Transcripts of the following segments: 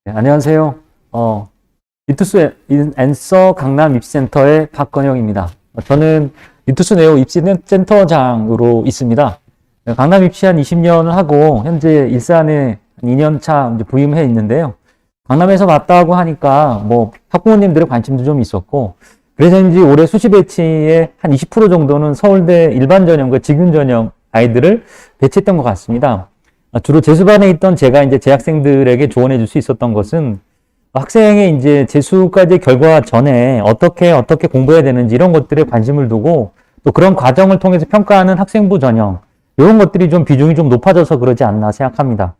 네, 안녕하세요. 리투스 앤서 강남 입시센터의 박건영입니다. 저는 리투스 네오 입시센터장으로 있습니다. 강남 입시 한 20년을 하고 현재 일산에 2년차 부임해 있는데요. 강남에서 봤다고 하니까 학부모님들의 관심도 좀 있었고, 그래서인지 올해 수시 배치의 한 20% 정도는 서울대 일반 전형과 직윤 전형 아이들을 배치했던 것 같습니다. 주로 재수반에 있던 제가 이제 재학생들에게 조언해 줄 수 있었던 것은 학생의 이제 재수까지 결과 전에 어떻게 공부해야 되는지 이런 것들에 관심을 두고 또 그런 과정을 통해서 평가하는 학생부 전형, 이런 것들이 좀 비중이 좀 높아져서 그러지 않나 생각합니다.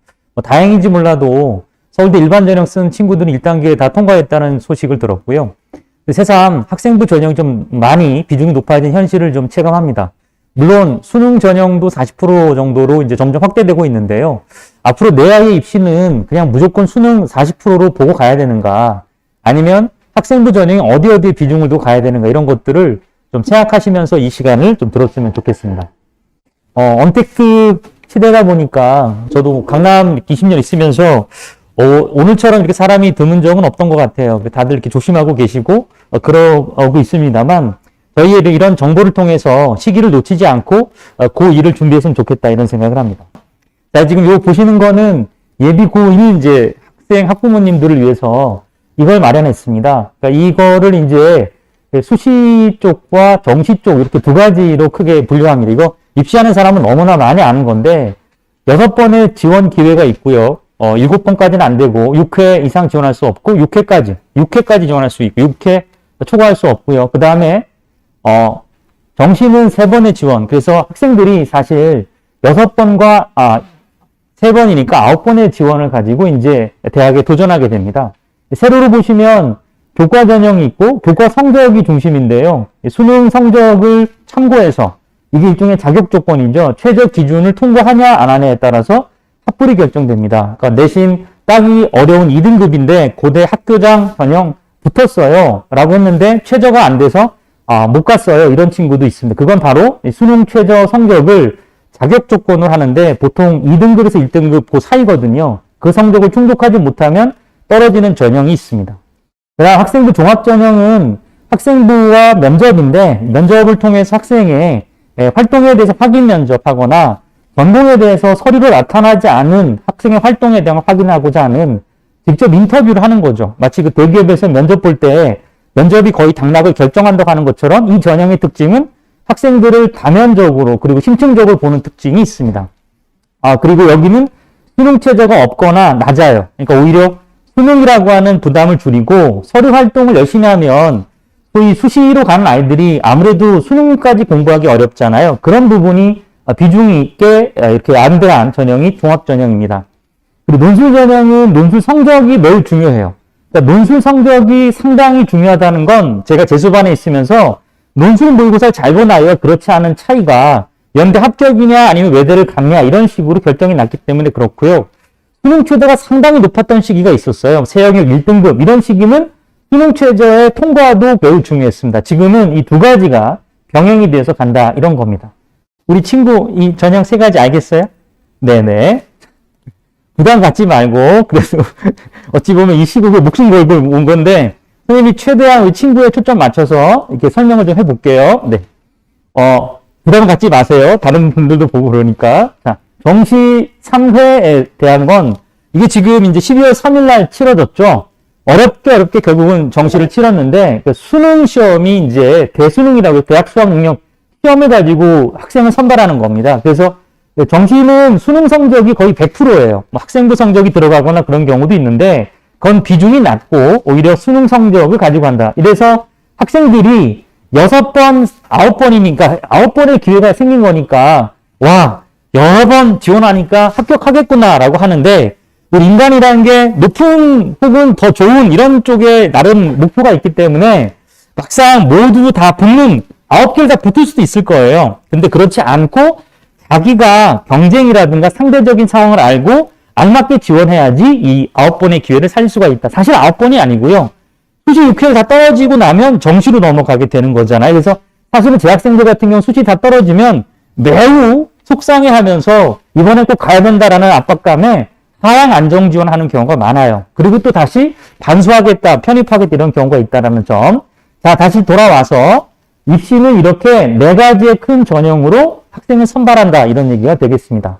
다행인지 몰라도 서울대 일반 전형 쓴 친구들은 1단계에 다 통과했다는 소식을 들었고요. 새삼 학생부 전형이 좀 많이 비중이 높아진 현실을 좀 체감합니다. 물론 수능 전형도 40% 정도로 이제 점점 확대되고 있는데요. 앞으로 내 아이의 입시는 그냥 무조건 수능 40%로 보고 가야 되는가, 아니면 학생부 전형이 어디에 비중을 두고 가야 되는가, 이런 것들을 좀 생각하시면서 이 시간을 좀 들었으면 좋겠습니다. 언택트 시대다 보니까 저도 강남 20년 있으면서 오늘처럼 이렇게 사람이 드문 적은 없던 것 같아요. 다들 이렇게 조심하고 계시고 그러고 있습니다만, 저희의 이런 정보를 통해서 시기를 놓치지 않고 그 일을 준비했으면 좋겠다, 이런 생각을 합니다. 자, 지금 요 보시는 거는 예비 고1 이제 학부모님들을 위해서 이걸 마련했습니다. 그러니까 이거를 이제 수시 쪽과 정시 쪽 이렇게 두 가지로 크게 분류합니다. 이거 입시하는 사람은 너무나 많이 아는 건데 6번의 지원 기회가 있고요. 7번까지는 안 되고 6회 이상 지원할 수 없고 6회까지 지원할 수 있고 6회 초과할 수 없고요. 그 다음에 정시는 3번의 지원. 그래서 학생들이 사실 6번과 3번이니까 9번의 지원을 가지고 이제 대학에 도전하게 됩니다. 세로로 보시면 교과 전형이 있고 교과 성적이 중심인데요. 수능 성적을 참고해서 이게 일종의 자격 조건이죠. 최저 기준을 통과하냐 안 하냐에 따라서 합불이 결정됩니다. 그러니까 내신 따기 어려운 2등급인데 고대 학교장 전형 붙었어요 라고 했는데 최저가 안 돼서 못 갔어요, 이런 친구도 있습니다. 그건 바로 수능 최저 성적을 자격 조건으로 하는데 보통 2등급에서 1등급 그 사이거든요. 그 성적을 충족하지 못하면 떨어지는 전형이 있습니다. 그다음 학생부 종합전형은 학생부와 면접인데 면접을 통해서 학생의 활동에 대해서 확인 면접하거나 전공에 대해서 서류로 나타나지 않은 학생의 활동에 대한 확인하고자 하는 직접 인터뷰를 하는 거죠. 마치 그 대기업에서 면접 볼 때 면접이 거의 당락을 결정한다고 하는 것처럼 이 전형의 특징은 학생들을 다면적으로 그리고 심층적으로 보는 특징이 있습니다. 그리고 여기는 수능 최저가 없거나 낮아요. 그러니까 오히려 수능이라고 하는 부담을 줄이고 서류 활동을 열심히 하면 소위 수시로 가는 아이들이 아무래도 수능까지 공부하기 어렵잖아요. 그런 부분이 비중이 있게 이렇게 안배한 전형이 종합전형입니다. 그리고 논술 전형은 논술 성적이 매우 중요해요. 그러니까 논술 성적이 상당히 중요하다는 건 제가 재수반에 있으면서 논술 모의고사를 잘 본 아이와 그렇지 않은 차이가 연대 합격이냐 아니면 외대를 갔냐 이런 식으로 결정이 났기 때문에 그렇고요. 수능 최저가 상당히 높았던 시기가 있었어요. 세영역 1등급 이런 시기는 수능 최저의 통과도 매우 중요했습니다. 지금은 이 두 가지가 병행이 돼서 간다, 이런 겁니다. 우리 친구 이 전형 3가지 알겠어요? 네네. 부담 갖지 말고, 그래서 어찌 보면 이 시국에 목숨 걸고 온 건데 선생님이 최대한 우리 친구에 초점 맞춰서 이렇게 설명을 좀 해볼게요. 네. 부담 갖지 마세요. 다른 분들도 보고 그러니까. 자, 정시 3회에 대한 건 이게 지금 이제 12월 3일 날 치러졌죠. 어렵게 결국은 정시를 치렀는데 수능 시험이 이제 대수능이라고 대학 수학 능력 시험을 가지고 학생을 선발하는 겁니다. 그래서 정시는 수능 성적이 거의 100%예요. 학생부 성적이 들어가거나 그런 경우도 있는데 그건 비중이 낮고 오히려 수능 성적을 가지고 간다. 이래서 학생들이 6번, 9번이니까 9번의 기회가 생긴 거니까 와, 여러 번 지원하니까 합격하겠구나 라고 하는데 우리 인간이라는 게 높은 혹은 더 좋은 이런 쪽에 나름 목표가 있기 때문에 막상 모두 다 붙는 9개를 다 붙을 수도 있을 거예요. 근데 그렇지 않고 자기가 경쟁이라든가 상대적인 상황을 알고 알맞게 지원해야지 이 9번의 기회를 살릴 수가 있다. 사실 9번이 아니고요. 수시 6회를 다 떨어지고 나면 정시로 넘어가게 되는 거잖아요. 그래서 사실은 재학생들 같은 경우 수시 다 떨어지면 매우 속상해하면서 이번에 꼭 가야 된다라는 압박감에 하향 안정 지원하는 경우가 많아요. 그리고 또 다시 반수하겠다, 편입하겠다 이런 경우가 있다라는 점. 자, 다시 돌아와서 입시는 이렇게 4가지의 큰 전형으로 학생을 선발한다 이런 얘기가 되겠습니다.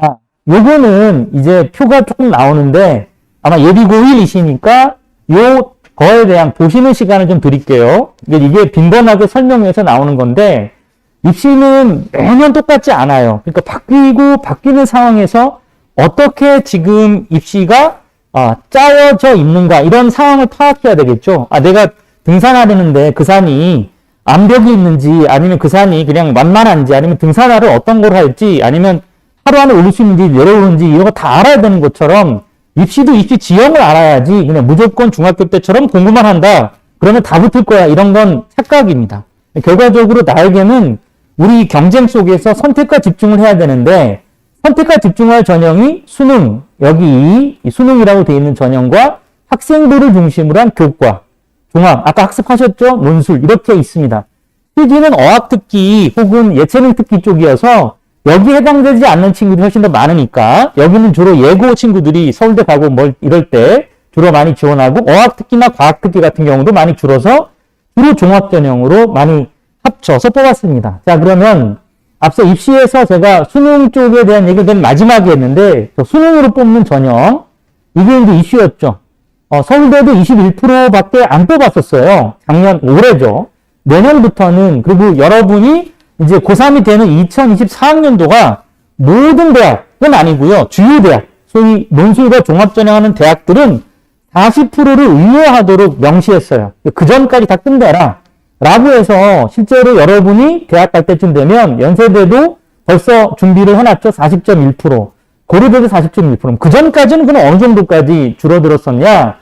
자, 요거는 이제 표가 조금 나오는데 아마 예비 고1이시니까 요 거에 대한 보시는 시간을 좀 드릴게요. 이게 빈번하게 설명해서 나오는 건데 입시는 매년 똑같지 않아요. 그러니까 바뀌는 상황에서 어떻게 지금 입시가 짜여져 있는가 이런 상황을 파악해야 되겠죠. 내가 등산하려는데 그 산이 암벽이 있는지 아니면 그 산이 그냥 만만한지 아니면 등산화를 어떤 걸 할지 아니면 하루 안에 오를 수 있는지 내려오는지 이런 거 다 알아야 되는 것처럼 입시도 입시 지형을 알아야지 그냥 무조건 중학교 때처럼 공부만 한다. 그러면 다 붙을 거야. 이런 건 착각입니다. 결과적으로 나에게는 우리 경쟁 속에서 선택과 집중을 해야 되는데 선택과 집중할 전형이 수능, 여기 이 수능이라고 되어 있는 전형과 학생부를 중심으로 한 교과, 종합, 아까 학습하셨죠? 논술 이렇게 있습니다. 필기는 어학특기 혹은 예체능특기 쪽이어서 여기에 해당되지 않는 친구들이 훨씬 더 많으니까 여기는 주로 예고 친구들이 서울대 가고 이럴 때 주로 많이 지원하고 어학특기나 과학특기 같은 경우도 많이 줄어서 주로 종합전형으로 많이 합쳐서 뽑았습니다. 자, 그러면 앞서 입시에서 제가 수능 쪽에 대한 얘기를 맨 마지막에 했는데 수능으로 뽑는 전형 이게 이제 이슈였죠. 서울대도 21%밖에 안 뽑았었어요. 작년 올해죠. 내년부터는 그리고 여러분이 이제 고3이 되는 2024학년도가 모든 대학은 아니고요. 주요 대학, 소위 논술과 종합전형하는 대학들은 40%를 의무화하도록 명시했어요. 그 전까지 다 끝내라. 라고 해서 실제로 여러분이 대학 갈 때쯤 되면 연세대도 벌써 준비를 해놨죠. 40.1%. 고려대도 40.1%. 그 전까지는 그럼 어느 정도까지 줄어들었었냐?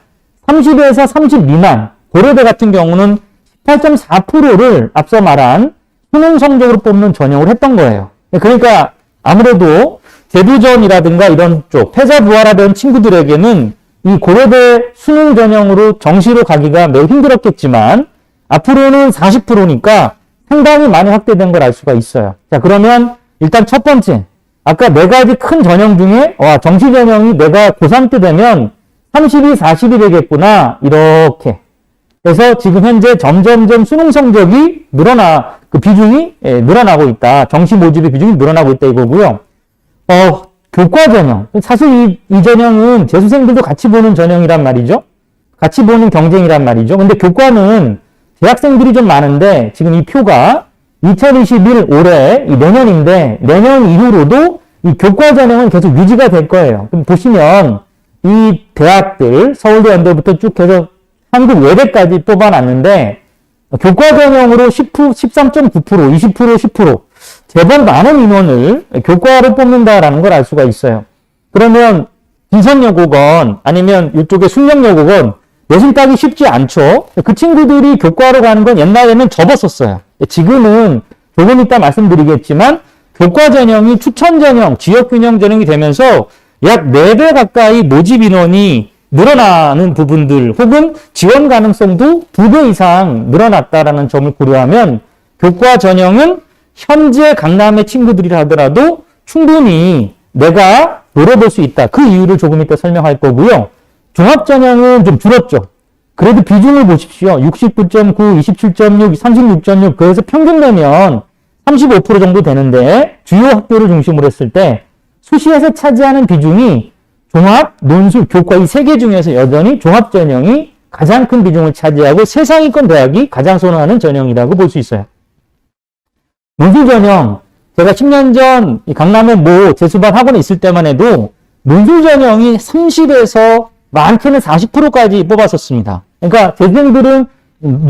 30에서 30 미만. 고려대 같은 경우는 18.4%를 앞서 말한 수능 성적으로 뽑는 전형을 했던 거예요. 그러니까 아무래도 재부전이라든가 이런 쪽, 패자부활하던 친구들에게는 이 고려대 수능 전형으로 정시로 가기가 매우 힘들었겠지만 앞으로는 40%니까 상당히 많이 확대된 걸 알 수가 있어요. 자, 그러면 일단 첫 번째, 아까 4가지 큰 전형 중에 정시 전형이 내가 고3 때 되면 32, 40이 되겠구나 이렇게 그래서 지금 현재 점점점 수능 성적이 그 비중이 늘어나고 있다. 정시 모집의 비중이 늘어나고 있다 이거고요. 교과 전형. 사실 이 전형은 재수생들도 같이 보는 전형이란 말이죠. 같이 보는 경쟁이란 말이죠. 근데 교과는 대학생들이 좀 많은데 지금 이 표가 2021 올해 내년인데 내년 이후로도 이 교과 전형은 계속 유지가 될 거예요. 그럼 보시면 이 대학들 서울대 연대부터 쭉 해서 한국 외대까지 뽑아놨는데 교과 전형으로 13.9%, 20%, 10% 제법 많은 인원을 교과로 뽑는다라는 걸 알 수가 있어요. 그러면 인성여고건 아니면 이쪽에 숙명여고건 예술 따기 쉽지 않죠. 그 친구들이 교과로 가는 건 옛날에는 접었었어요. 지금은 조금 이따 말씀드리겠지만 교과 전형이 추천 전형, 지역 균형 전형이 되면서 약 4배 가까이 모집 인원이 늘어나는 부분들 혹은 지원 가능성도 2배 이상 늘어났다라는 점을 고려하면 교과 전형은 현재 강남의 친구들이라 하더라도 충분히 내가 노려볼 수 있다. 그 이유를 조금 이따 설명할 거고요. 종합 전형은 좀 줄었죠. 그래도 비중을 보십시오. 69.9, 27.6, 36.6 그래서 평균 내면 35% 정도 되는데 주요 학교를 중심으로 했을 때 수시에서 차지하는 비중이 종합, 논술, 교과 이 3개 중에서 여전히 종합 전형이 가장 큰 비중을 차지하고 세상위권 대학이 가장 선호하는 전형이라고 볼 수 있어요. 논술 전형, 제가 10년 전 강남에 재수반 학원에 있을 때만 해도 논술 전형이 30에서 많게는 40%까지 뽑았었습니다. 그러니까 재수생들은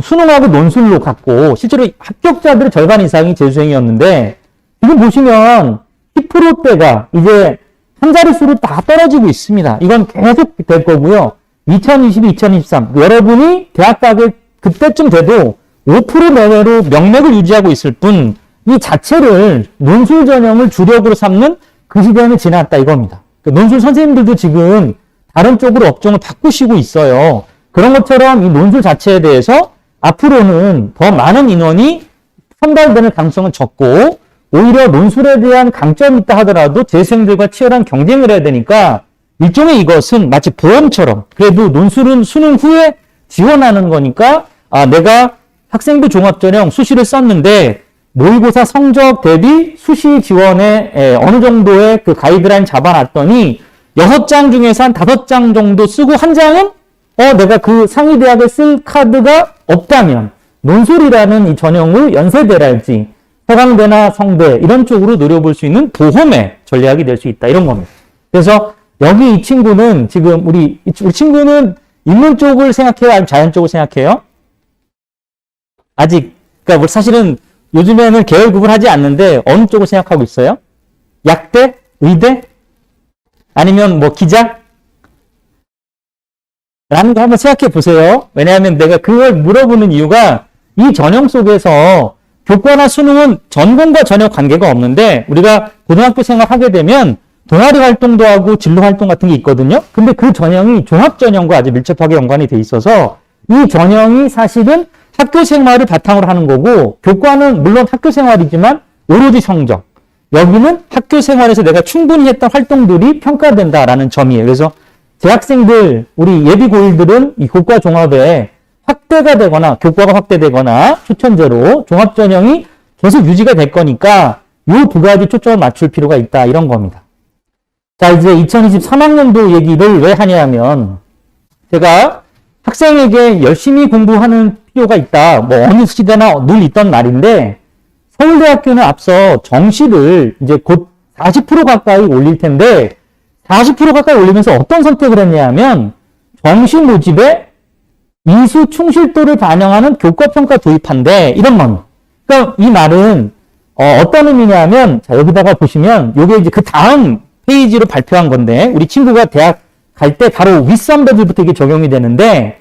수능하고 논술로 갔고 실제로 합격자들의 절반 이상이 재수생이었는데 지금 보시면 10%대가 이제 한 자릿수로 다 떨어지고 있습니다. 이건 계속 될 거고요. 2022, 2023 여러분이 대학 가게 그때쯤 돼도 5% 내외로 명맥을 유지하고 있을 뿐 이 자체를 논술 전형을 주력으로 삼는 그 시대는 지났다 이겁니다. 논술 선생님들도 지금 다른 쪽으로 업종을 바꾸시고 있어요. 그런 것처럼 이 논술 자체에 대해서 앞으로는 더 많은 인원이 선발되는 가능성은 적고 오히려 논술에 대한 강점이 있다 하더라도 재수생들과 치열한 경쟁을 해야 되니까 일종의 이것은 마치 보험처럼 그래도 논술은 수능 후에 지원하는 거니까 내가 학생부 종합전형 수시를 썼는데 모의고사 성적 대비 수시 지원에 어느 정도의 그 가이드라인 잡아놨더니 6장 중에서 한 5장 정도 쓰고 한 장은 내가 그 상위 대학에 쓸 카드가 없다면 논술이라는 이 전형을 연세대랄지 서강대나 성대 이런 쪽으로 노려볼 수 있는 보험의 전략이 될 수 있다 이런 겁니다. 그래서 여기 이 친구는 지금 우리 친구는 인문 쪽을 생각해요? 아니면 자연 쪽을 생각해요? 아직 그러니까 뭐 사실은 요즘에는 계열 구분하지 않는데 어느 쪽을 생각하고 있어요? 약대? 의대? 아니면 뭐 기자? 라는 거 한번 생각해 보세요. 왜냐하면 내가 그걸 물어보는 이유가 이 전형 속에서 교과나 수능은 전공과 전혀 관계가 없는데 우리가 고등학교 생활하게 되면 동아리 활동도 하고 진로 활동 같은 게 있거든요. 근데 그 전형이 종합 전형과 아주 밀접하게 연관이 돼 있어서 이 전형이 사실은 학교 생활을 바탕으로 하는 거고 교과는 물론 학교 생활이지만 오로지 성적. 여기는 학교 생활에서 내가 충분히 했던 활동들이 평가된다라는 점이에요. 그래서 재학생들, 우리 예비고1들은 이 교과 종합에 확대가 되거나 교과가 확대되거나 초천제로 종합 전형이 계속 유지가 될 거니까 이 두 가지 초점을 맞출 필요가 있다 이런 겁니다. 자, 이제 2023학년도 얘기를 왜 하냐면 제가 학생에게 열심히 공부하는 필요가 있다. 뭐 어느 시대나 늘 있던 말인데 서울대학교는 앞서 정시를 이제 곧 40% 가까이 올릴 텐데 40% 가까이 올리면서 어떤 선택을 했냐면 정시 모집에 이수 충실도를 반영하는 교과평가 도입한대 이런 말. 그러니까 이 말은 어떤 의미냐면 자 여기다가 보시면 요게 이제 그 다음 페이지로 발표한 건데 우리 친구가 대학 갈 때 바로 윗선배들부터 이게 적용이 되는데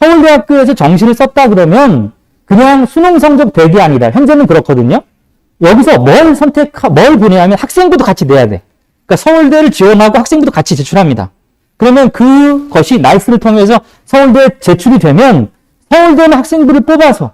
서울대학교에서 정시를 썼다 그러면 그냥 수능 성적 대기 아니다. 현재는 그렇거든요. 여기서 뭘 보내냐면 학생부도 같이 내야 돼. 그러니까 서울대를 지원하고 학생부도 같이 제출합니다. 그러면 그것이 나이스를 통해서 서울대에 제출이 되면 서울대는 학생부를 뽑아서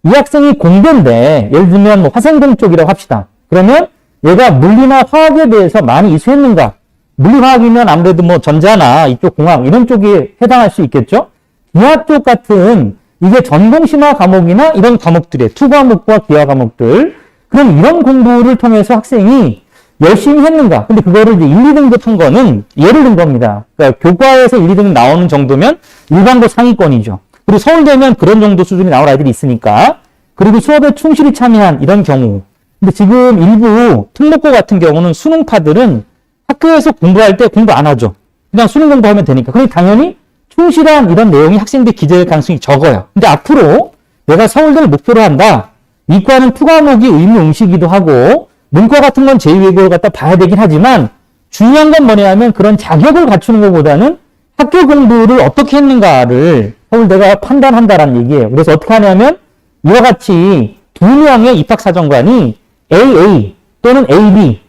이 학생이 공대인데 예를 들면 뭐 화생공 쪽이라고 합시다. 그러면 얘가 물리나 화학에 대해서 많이 이수했는가? 물리화학이면 아무래도 뭐 전자나 이쪽 공학 이런 쪽에 해당할 수 있겠죠? 기하 쪽 같은 이게 전공 심화 과목이나 이런 과목들의 투과목과 기하 과목들 그럼 이런 공부를 통해서 학생이 열심히 했는가? 근데 그거를 이제 1, 2등급 한 거는 예를 든 겁니다. 그러니까 교과에서 1, 2등급 나오는 정도면 일반고 상위권이죠. 그리고 서울대면 그런 정도 수준이 나올 아이들이 있으니까. 그리고 수업에 충실히 참여한 이런 경우. 근데 지금 일부 특목고 같은 경우는 수능파들은 학교에서 공부할 때 공부 안 하죠. 그냥 수능 공부하면 되니까. 그러니 당연히 충실한 이런 내용이 학생들 기재될 가능성이 적어요. 근데 앞으로 내가 서울대를 목표로 한다. 이과는 투과목이 의무 응시기도 하고 문과 같은 건 제2외국어를 갖다 봐야 되긴 하지만 중요한 건 뭐냐면 그런 자격을 갖추는 것보다는 학교 공부를 어떻게 했는가를 서울대가 판단한다라는 얘기예요. 그래서 어떻게 하냐면 이와 같이 2명의 입학사정관이 AA 또는 AB,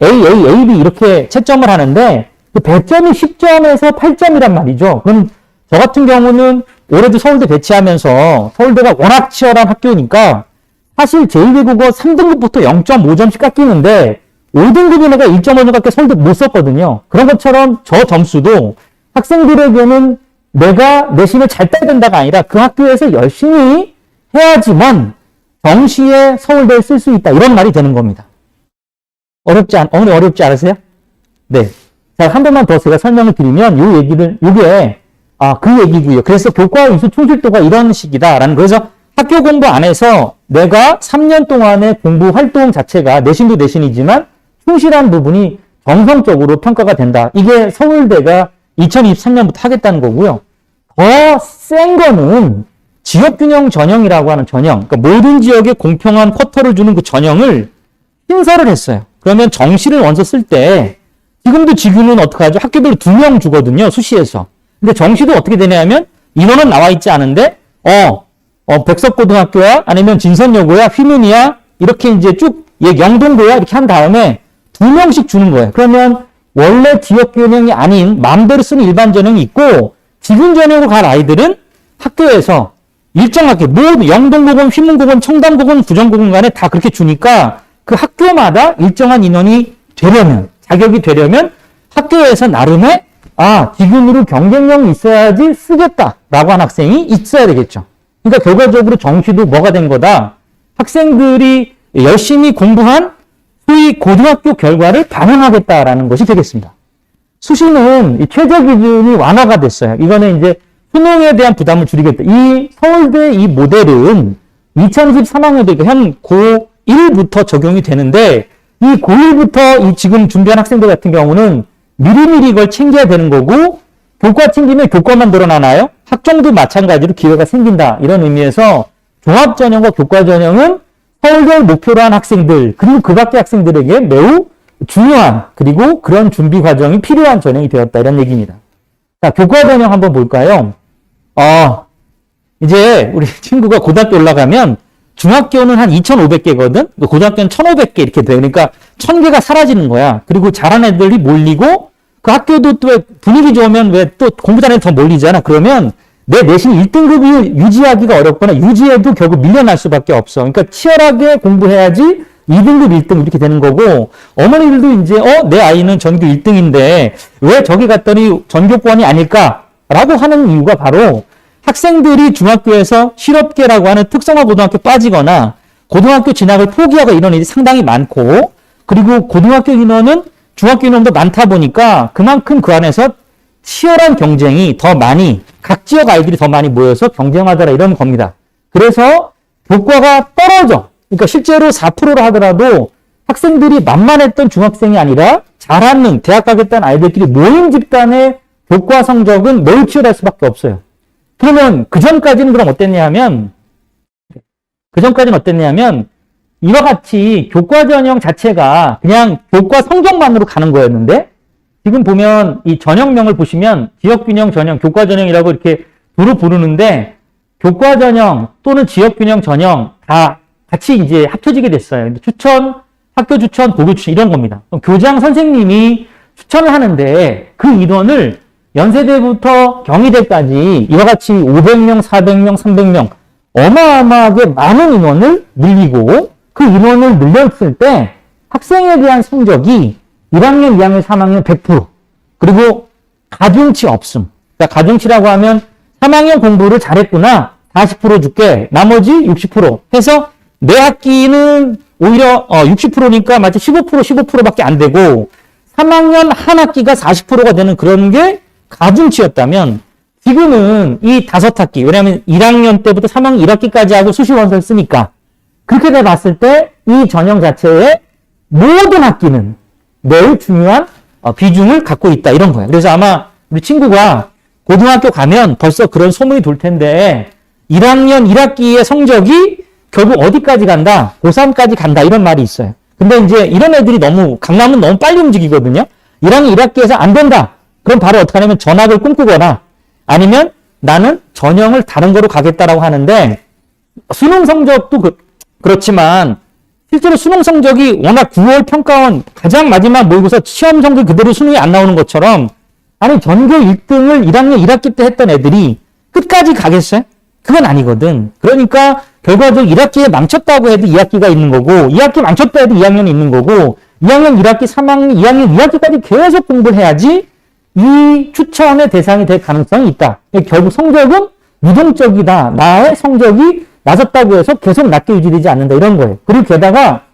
AB 이렇게 채점을 하는데 그 배점이 10점에서 8점이란 말이죠. 그럼 저 같은 경우는 올해도 서울대 배치하면서 서울대가 워낙 치열한 학교니까 사실 제1외국어 3등급부터 0.5점씩 깎이는데 5등급인 애가 1.5점밖에 서울대 못 썼거든요. 그런 것처럼 저 점수도 학생들에게는 내가 내신을 잘 따야 된다가 아니라 그 학교에서 열심히 해야지만 정시에 서울대를 쓸 수 있다. 이런 말이 되는 겁니다. 어머니 어렵지 않으세요? 네. 자, 한 번만 더 제가 설명을 드리면 요 얘기를, 요게 그 얘기고요. 그래서 교과 이수 충실도가 이런 식이다라는 거. 그래서 학교 공부 안에서 내가 3년 동안의 공부 활동 자체가 내신도 내신이지만 충실한 부분이 정성적으로 평가가 된다. 이게 서울대가 2023년부터 하겠다는 거고요. 더 센 거는 지역균형 전형이라고 하는 전형. 그러니까 모든 지역에 공평한 쿼터를 주는 그 전형을 신설을 했어요. 그러면 정시를 원서 쓸 때 지금도 지규는 어떻게 하죠? 학교별로 2명 주거든요. 수시에서. 근데 정시도 어떻게 되냐면 인원은 나와 있지 않은데 백석고등학교야 아니면 진선여고야 휘문이야 이렇게 이제 쭉 영동고야 이렇게 한 다음에 2명씩 주는 거예요. 그러면 원래 지역균형이 아닌 마음대로 쓰는 일반 전형이 있고 지금 전형으로 갈 아이들은 학교에서 일정하게 뭐 영동고건, 휘문고건, 청담고건, 부정고건 간에 다 그렇게 주니까 그 학교마다 일정한 인원이 되려면, 자격이 되려면 학교에서 나름의 지금으로 경쟁력이 있어야지 쓰겠다라고 한 학생이 있어야 되겠죠. 그러니까 결과적으로 정시도 뭐가 된 거다? 학생들이 열심히 공부한 소위 고등학교 결과를 반영하겠다라는 것이 되겠습니다. 수시는 이 최저 기준이 완화가 됐어요. 이거는 이제 수능에 대한 부담을 줄이겠다. 이 서울대 이 모델은 2023학년도 현 고1부터 적용이 되는데 이 고1부터 이 지금 준비한 학생들 같은 경우는 미리미리 이걸 챙겨야 되는 거고 교과 챙기면 교과만 늘어나나요? 학종도 마찬가지로 기회가 생긴다. 이런 의미에서 종합전형과 교과전형은 서울대를 목표로 한 학생들 그리고 그 밖의 학생들에게 매우 중요한 그리고 그런 준비 과정이 필요한 전형이 되었다. 이런 얘기입니다. 자, 교과전형 한번 볼까요? 이제 우리 친구가 고등학교 올라가면 중학교는 한 2,500개거든? 고등학교는 1,500개 이렇게 돼. 그러니까 1,000개가 사라지는 거야. 그리고 잘하는 애들이 몰리고 그 학교도 또 분위기 좋으면 왜 또 공부 잘하는 애들 더 몰리잖아. 그러면 내 내신 1등급이 유지하기가 어렵거나 유지해도 결국 밀려날 수밖에 없어. 그러니까 치열하게 공부해야지 2등급 1등 이렇게 되는 거고 어머니들도 이제 내 아이는 전교 1등인데 왜 저기 갔더니 전교권이 아닐까라고 하는 이유가 바로 학생들이 중학교에서 실업계라고 하는 특성화 고등학교 빠지거나 고등학교 진학을 포기하고 이런 일이 상당히 많고 그리고 고등학교 인원은 중학교 인원도 많다 보니까 그만큼 그 안에서 치열한 경쟁이 더 많이 각 지역 아이들이 더 많이 모여서 경쟁하더라 이런 겁니다. 그래서 교과가 떨어져. 그러니까 실제로 4%로 하더라도 학생들이 만만했던 중학생이 아니라 잘하는 대학 가겠다는 아이들끼리 모임 집단의 교과 성적은 매우 치열할 수밖에 없어요. 그러면 그 전까지는 그럼 어땠냐면 이와 같이 교과 전형 자체가 그냥 교과 성적만으로 가는 거였는데 지금 보면 이 전형명을 보시면 지역균형 전형, 교과 전형이라고 이렇게 두루 부르는데 교과 전형 또는 지역균형 전형 다 같이 이제 합쳐지게 됐어요. 추천, 학교 추천, 고교 추천 이런 겁니다. 그럼 교장 선생님이 추천을 하는데 그 인원을 연세대부터 경희대까지 이와 같이 500명, 400명, 300명 어마어마하게 많은 인원을 늘리고 그 인원을 늘렸을 때 학생에 대한 성적이 1학년, 2학년, 3학년 100% 그리고 가중치 없음. 그러니까 가중치라고 하면 3학년 공부를 잘했구나. 40% 줄게. 나머지 60% 해서 내 학기는 오히려 60%니까 마치 15%밖에 안 되고 3학년 한 학기가 40%가 되는 그런 게 가중치였다면 지금은 이 5학기, 왜냐하면 1학년 때부터 3학년 1학기까지 하고 수시 원서를 쓰니까 그렇게 돼 봤을 때 이 전형 자체의 모든 학기는 매우 중요한 비중을 갖고 있다 이런 거예요. 그래서 아마 우리 친구가 고등학교 가면 벌써 그런 소문이 돌 텐데 1학년 1학기의 성적이 결국 어디까지 간다? 고3까지 간다 이런 말이 있어요. 근데 이제 이런 애들이 강남은 너무 빨리 움직이거든요. 1학년 1학기에서 안 된다. 그럼 바로 어떻게 하냐면 전학을 꿈꾸거나 아니면 나는 전형을 다른 거로 가겠다라고 하는데 수능 성적도 그렇지만 실제로 수능 성적이 워낙 9월 평가원 가장 마지막 모의고사 시험 성적 그대로 수능이 안 나오는 것처럼 아니 전교 1등을 1학년 1학기 때 했던 애들이 끝까지 가겠어요? 그건 아니거든. 그러니까 결과적으로 1학기에 망쳤다고 해도 2학기가 있는 거고 2학기 망쳤다 해도 2학년이 있는 거고 2학년 1학기, 3학년, 2학년 2학기까지 계속 공부를 해야지 이 추천의 대상이 될 가능성이 있다. 결국 성적은 유동적이다. 나의 성적이 낮았다고 해서 계속 낮게 유지되지 않는다. 이런 거예요. 그리고 게다가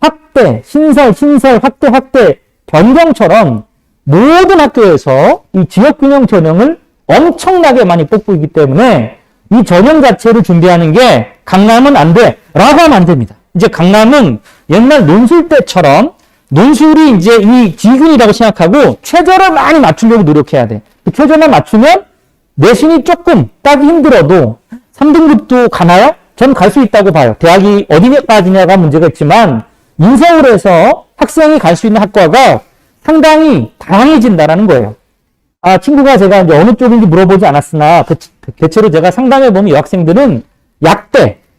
확대, 신설, 확대, 변경처럼 모든 학교에서 이 지역균형 전형을 엄청나게 많이 뽑고 있기 때문에 이 전형 자체를 준비하는 게 강남은 안 돼. 라고 하면 안 됩니다. 이제 강남은 옛날 논술 때처럼 논술이 이제 이 기준이라고 생각하고 최저를 많이 맞추려고 노력해야 돼. 그 최저만 맞추면 내신이 조금 따기 힘들어도 3등급도 가나요? 저는 갈 수 있다고 봐요. 대학이 어디까지냐가 문제가 있지만 인서울에서 학생이 갈 수 있는 학과가 상당히 다양해진다는 거예요. 친구가 제가 이제 어느 쪽인지 물어보지 않았으나 대체로 제가 상담해보면 여학생들은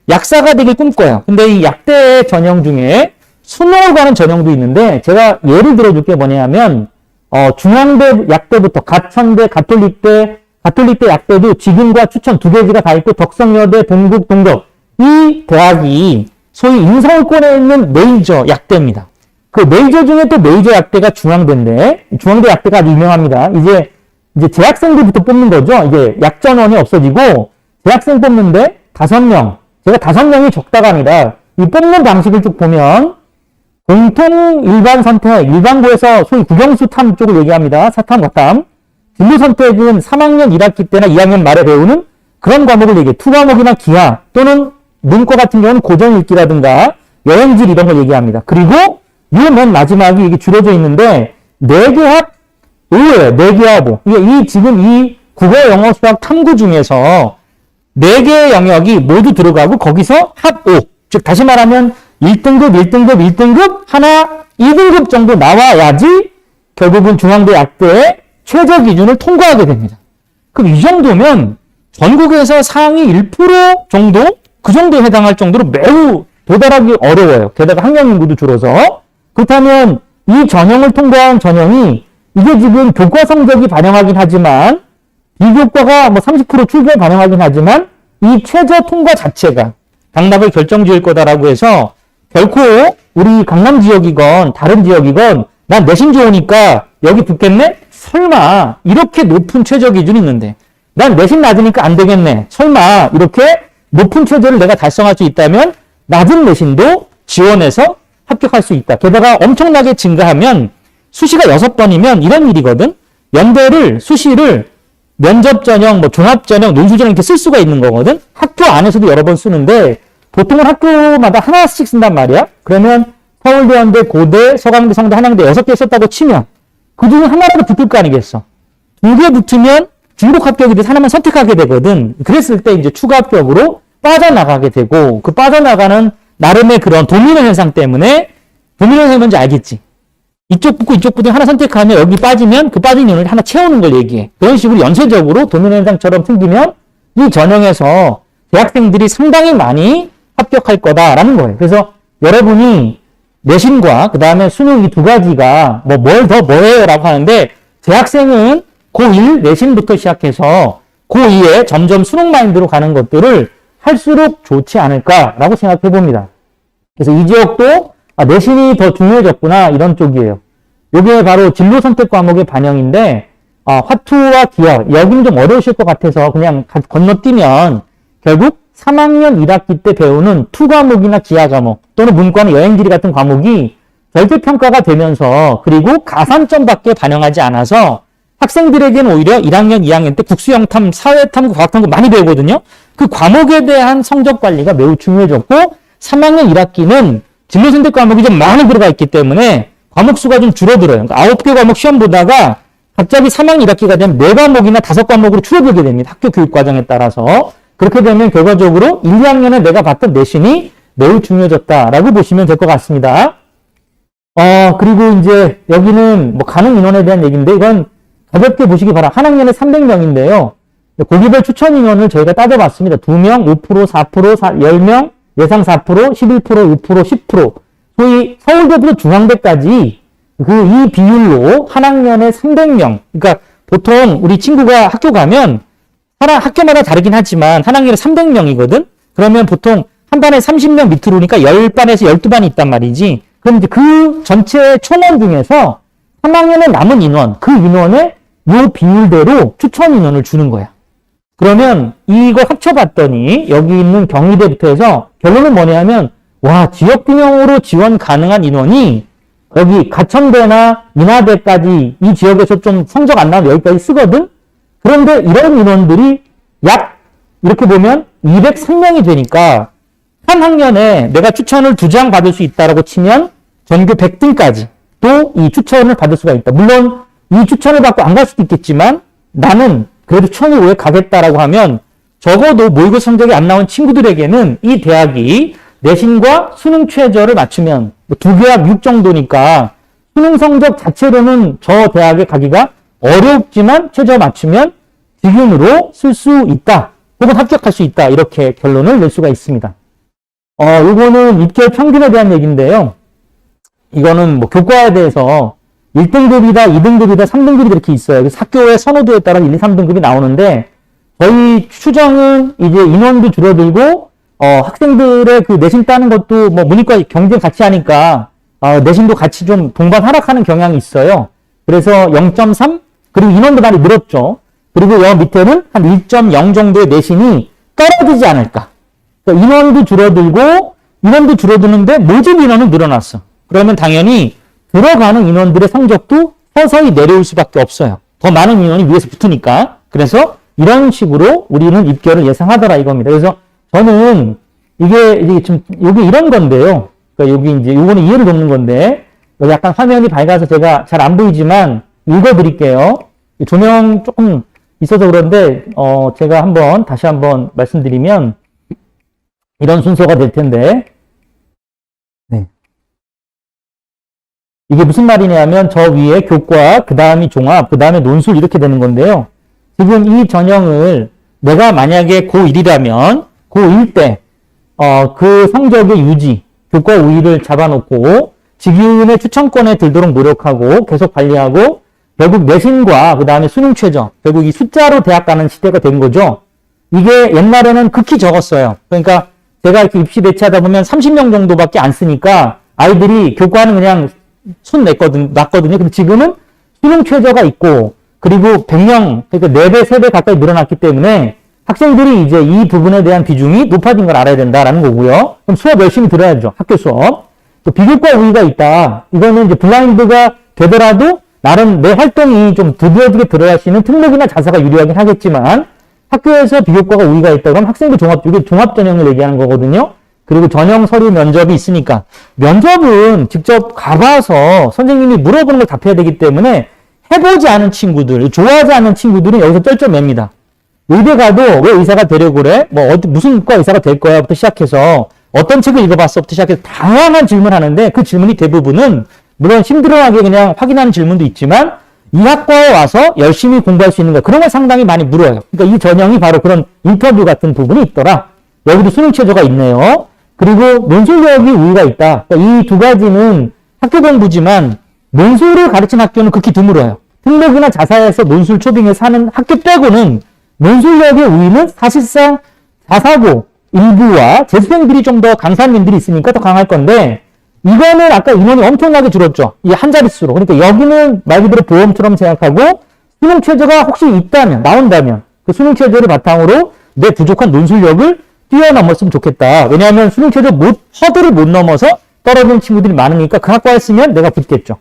약사가 되길 꿈꿔요. 근데 이 약대 전형 중에 수능을 가는 전형도 있는데 제가 예를 들어줄 게 뭐냐면 중앙대 약대부터 가천대, 가톨릭대 약대도 지금과 추천 2개지가 다 있고 덕성여대, 동국, 동덕 이 대학이 소위 인서울권에 있는 메이저 약대입니다. 그 메이저 중에 또 메이저 약대가 중앙대인데, 중앙대 약대가 아주 유명합니다. 이제 재학생들부터 뽑는 거죠. 이제 약전원이 없어지고 재학생 뽑는데 5명, 제가 5명이 적다가 아니라 이 뽑는 방식을 쭉 보면 공통 일반 선택, 일반고에서 소위 국영수 탐 쪽을 얘기합니다. 사탐, 과탐. 진로 선택은 3학년 1학기 때나 2학년 말에 배우는 그런 과목을 얘기해. 투과목이나 기하 또는 문과 같은 경우는 고전 읽기라든가 여행질 이런 걸 얘기합니다. 그리고 이 맨 마지막이 이게 줄여져 있는데 4개 합 5예요. 4개 합 5. 이 지금 이 국어, 영어, 수학, 탐구 중에서 4개의 영역이 모두 들어가고 거기서 합 5. 즉 다시 말하면 1등급, 1등급, 1등급, 하나 2등급 정도 나와야지 결국은 중앙대 약대의 최저 기준을 통과하게 됩니다. 그럼 이 정도면 전국에서 상위 1% 정도? 그 정도에 해당할 정도로 매우 도달하기 어려워요. 게다가 학령 인구도 줄어서. 그렇다면 이 전형을 통과한 전형이 이게 지금 교과 성적이 반영하긴 하지만 비교과가 뭐 30% 출결 반영하긴 하지만 이 최저 통과 자체가 당락을 결정지을 거다라고 해서 결코 우리 강남 지역이건 다른 지역이건 난 내신 좋으니까 여기 붙겠네? 설마 이렇게 높은 최저 기준이 있는데 난 내신 낮으니까 안 되겠네. 설마 이렇게 높은 최저를 내가 달성할 수 있다면 낮은 내신도 지원해서 합격할 수 있다. 게다가 엄청나게 증가하면 수시가 6번이면 이런 일이거든. 연대를 수시를 면접 전형, 뭐 종합 전형, 논술 전형 이렇게 쓸 수가 있는 거거든. 학교 안에서도 여러 번 쓰는데 보통은 학교마다 하나씩 쓴단 말이야. 그러면 서울대, 연대, 고대, 서강대, 성대, 한양대 6개 썼다고 치면 그중에 하나라도 붙을 거 아니겠어. 2개 붙으면 중복 합격이 돼서 하나만 선택하게 되거든. 그랬을 때 이제 추가 합격으로 빠져나가게 되고 그 빠져나가는 나름의 그런 도미노 현상 때문에 도미노 현상이 뭔지 알겠지? 이쪽 붙고 이쪽 붙고 하나 선택하면 여기 빠지면 그 빠진 인원을 하나 채우는 걸 얘기해. 그런 식으로 연쇄적으로 도미노 현상처럼 생기면 이 전형에서 대학생들이 상당히 많이 합격할 거다라는 거예요. 그래서 여러분이 내신과 그 다음에 수능 이 두 가지가 뭘 더 뭐예요 라고 하는데 재학생은 고1 내신부터 시작해서 고2에 점점 수능 마인드로 가는 것들을 할수록 좋지 않을까라고 생각해 봅니다. 그래서 이 지역도 내신이 더 중요해졌구나 이런 쪽이에요. 이게 바로 진로 선택 과목의 반영인데 화투와 기하 여기는 좀 어려우실 것 같아서 그냥 건너뛰면 결국 3학년 1학기 때 배우는 투 과목이나 기하 과목 또는 문과는 여행지리 같은 과목이 절대평가가 되면서 그리고 가산점밖에 반영하지 않아서 학생들에게는 오히려 1학년, 2학년 때 국수영탐, 사회탐구, 과학탐구 많이 배우거든요. 그 과목에 대한 성적 관리가 매우 중요해졌고 3학년 1학기는 진로선택 과목이 좀 많이 들어가 있기 때문에 과목 수가 좀 줄어들어요. 그러니까 9개 과목 시험 보다가 갑자기 3학년 1학기가 되면 4과목이나 5과목으로 줄어들게 됩니다. 학교 교육 과정에 따라서. 그렇게 되면 결과적으로 1, 2학년에 내가 봤던 내신이 매우 중요해졌다라고 보시면 될 것 같습니다. 그리고 이제 여기는 뭐 가능 인원에 대한 얘기인데 이건 가볍게 보시기 바랍니다. 한 학년에 300명인데요. 고기별 추천 인원을 저희가 따져봤습니다. 2명, 5%, 4%, 10명, 예상 4%, 11%, 6%, 10%. 소위 서울대부터 중앙대까지 이 비율로 한 학년에 300명. 그러니까 보통 우리 친구가 학교 가면 학교마다 다르긴 하지만 한 학년에 300명이거든? 그러면 보통 한 반에 30명 밑으로 오니까 10반에서 12반이 있단 말이지. 그럼 이제 그 전체 총원 중에서 3학년에 남은 인원, 그 인원에 요 비율대로 추천 인원을 주는 거야. 그러면 이걸 합쳐봤더니 여기 있는 경희대부터 해서 결론은 뭐냐면 지역균형으로 지원 가능한 인원이 여기 가천대나 인하대까지 이 지역에서 좀 성적 안 나오면 여기까지 쓰거든? 그런데 이런 인원들이 약 이렇게 보면 203명이 되니까 한 학년에 내가 추천을 2장 받을 수 있다라고 치면 전교 100등까지 또 이 추천을 받을 수가 있다. 물론 이 추천을 받고 안 갈 수도 있겠지만 나는 그래도 추천을 왜 가겠다라고 하면 적어도 모의고사 성적이 안 나온 친구들에게는 이 대학이 내신과 수능 최저를 맞추면 2개 합 6 정도니까 수능 성적 자체로는 저 대학에 가기가 어렵지만 최저 맞추면 지금으로 쓸 수 있다. 혹은 합격할 수 있다. 이렇게 결론을 낼 수가 있습니다. 이거는 입결 평균에 대한 얘기인데요. 이거는 뭐 교과에 대해서 1등급이다, 2등급이다, 3등급이 이렇게 있어요. 그래서 학교의 선호도에 따라 1, 2, 3등급이 나오는데 저희 추정은 이제 인원도 줄어들고 학생들의 그 내신 따는 것도 뭐 문이과 경쟁 같이 하니까 내신도 같이 좀 동반 하락하는 경향이 있어요. 그래서 0.3 그리고 인원도 많이 늘었죠. 그리고 여 밑에는 한 1.0 정도의 내신이 떨어지지 않을까. 그러니까 인원도 줄어드는데 모집 인원은 늘어났어. 그러면 당연히 들어가는 인원들의 성적도 서서히 내려올 수밖에 없어요. 더 많은 인원이 위에서 붙으니까. 그래서 이런 식으로 우리는 입결을 예상하더라 이겁니다. 그래서 저는 이게 좀 여기 이런 건데요. 그러니까 여기 이제 요거는 이해를 돕는 건데 여기 약간 화면이 밝아서 제가 잘 안 보이지만 읽어드릴게요. 조명 조금 있어서 그런데 제가 다시 한번 말씀드리면 이런 순서가 될 텐데 네. 이게 무슨 말이냐면 저 위에 교과, 그 다음이 종합, 그 다음에 논술 이렇게 되는 건데요. 지금 이 전형을 내가 만약에 고1이라면 고1 때 그 성적의 유지, 교과 우위를 잡아놓고 직위인의 추천권에 들도록 노력하고 계속 관리하고 결국 내신과 그 다음에 수능 최저, 결국 이 숫자로 대학 가는 시대가 된 거죠. 이게 옛날에는 극히 적었어요. 그러니까 제가 이렇게 입시 배치하다 보면 30명 정도밖에 안 쓰니까 아이들이 교과는 그냥 손 놨거든요. 근데 지금은 수능 최저가 있고 그리고 100명, 그러니까 4배, 3배 가까이 늘어났기 때문에 학생들이 이제 이 부분에 대한 비중이 높아진 걸 알아야 된다라는 거고요. 그럼 수업 열심히 들어야죠. 학교 수업. 또 비교과 우위가 있다. 이거는 이제 블라인드가 되더라도 나름 내 활동이 좀 두드러지게 들어갈 수 있는 특목이나 자사가 유리하긴 하겠지만 학교에서 비교과가 우위가 있다. 그럼 학생부 종합, 이게 종합 전형을 얘기하는 거거든요. 그리고 전형 서류 면접이 있으니까 면접은 직접 가봐서 선생님이 물어보는 걸 답해야 되기 때문에 해보지 않은 친구들, 좋아하지 않는 친구들은 여기서 쩔쩔맵니다. 의대 가도 왜 의사가 되려고 그래? 무슨 과 의사가 될 거야?부터 시작해서 어떤 책을 읽어봤어?부터 시작해서 다양한 질문을 하는데 그 질문이 대부분은 물론 힘들어하게 그냥 확인하는 질문도 있지만 이 학과에 와서 열심히 공부할 수 있는 거 그런 걸 상당히 많이 물어요. 그러니까 이 전형이 바로 그런 인터뷰 같은 부분이 있더라. 여기도 수능 최저가 있네요. 그리고 논술력이 우위가 있다. 그러니까 이 두 가지는 학교 공부지만 논술을 가르치는 학교는 극히 드물어요. 특목이나 자사에서 논술 초빙해서 하는 학교 빼고는 논술력의 우위는 사실상 자사고 일부와 재수생들이 좀 더 강사님들이 있으니까 더 강할 건데 이거는 아까 인원이 엄청나게 줄었죠. 이 한 자릿수로. 그러니까 여기는 말 그대로 보험처럼 생각하고 수능 최저가 혹시 나온다면 그 수능 최저를 바탕으로 내 부족한 논술력을 뛰어넘었으면 좋겠다. 왜냐하면 수능 최저 허들을 못 넘어서 떨어지는 친구들이 많으니까 그 학과에 쓰면 내가 붙겠죠.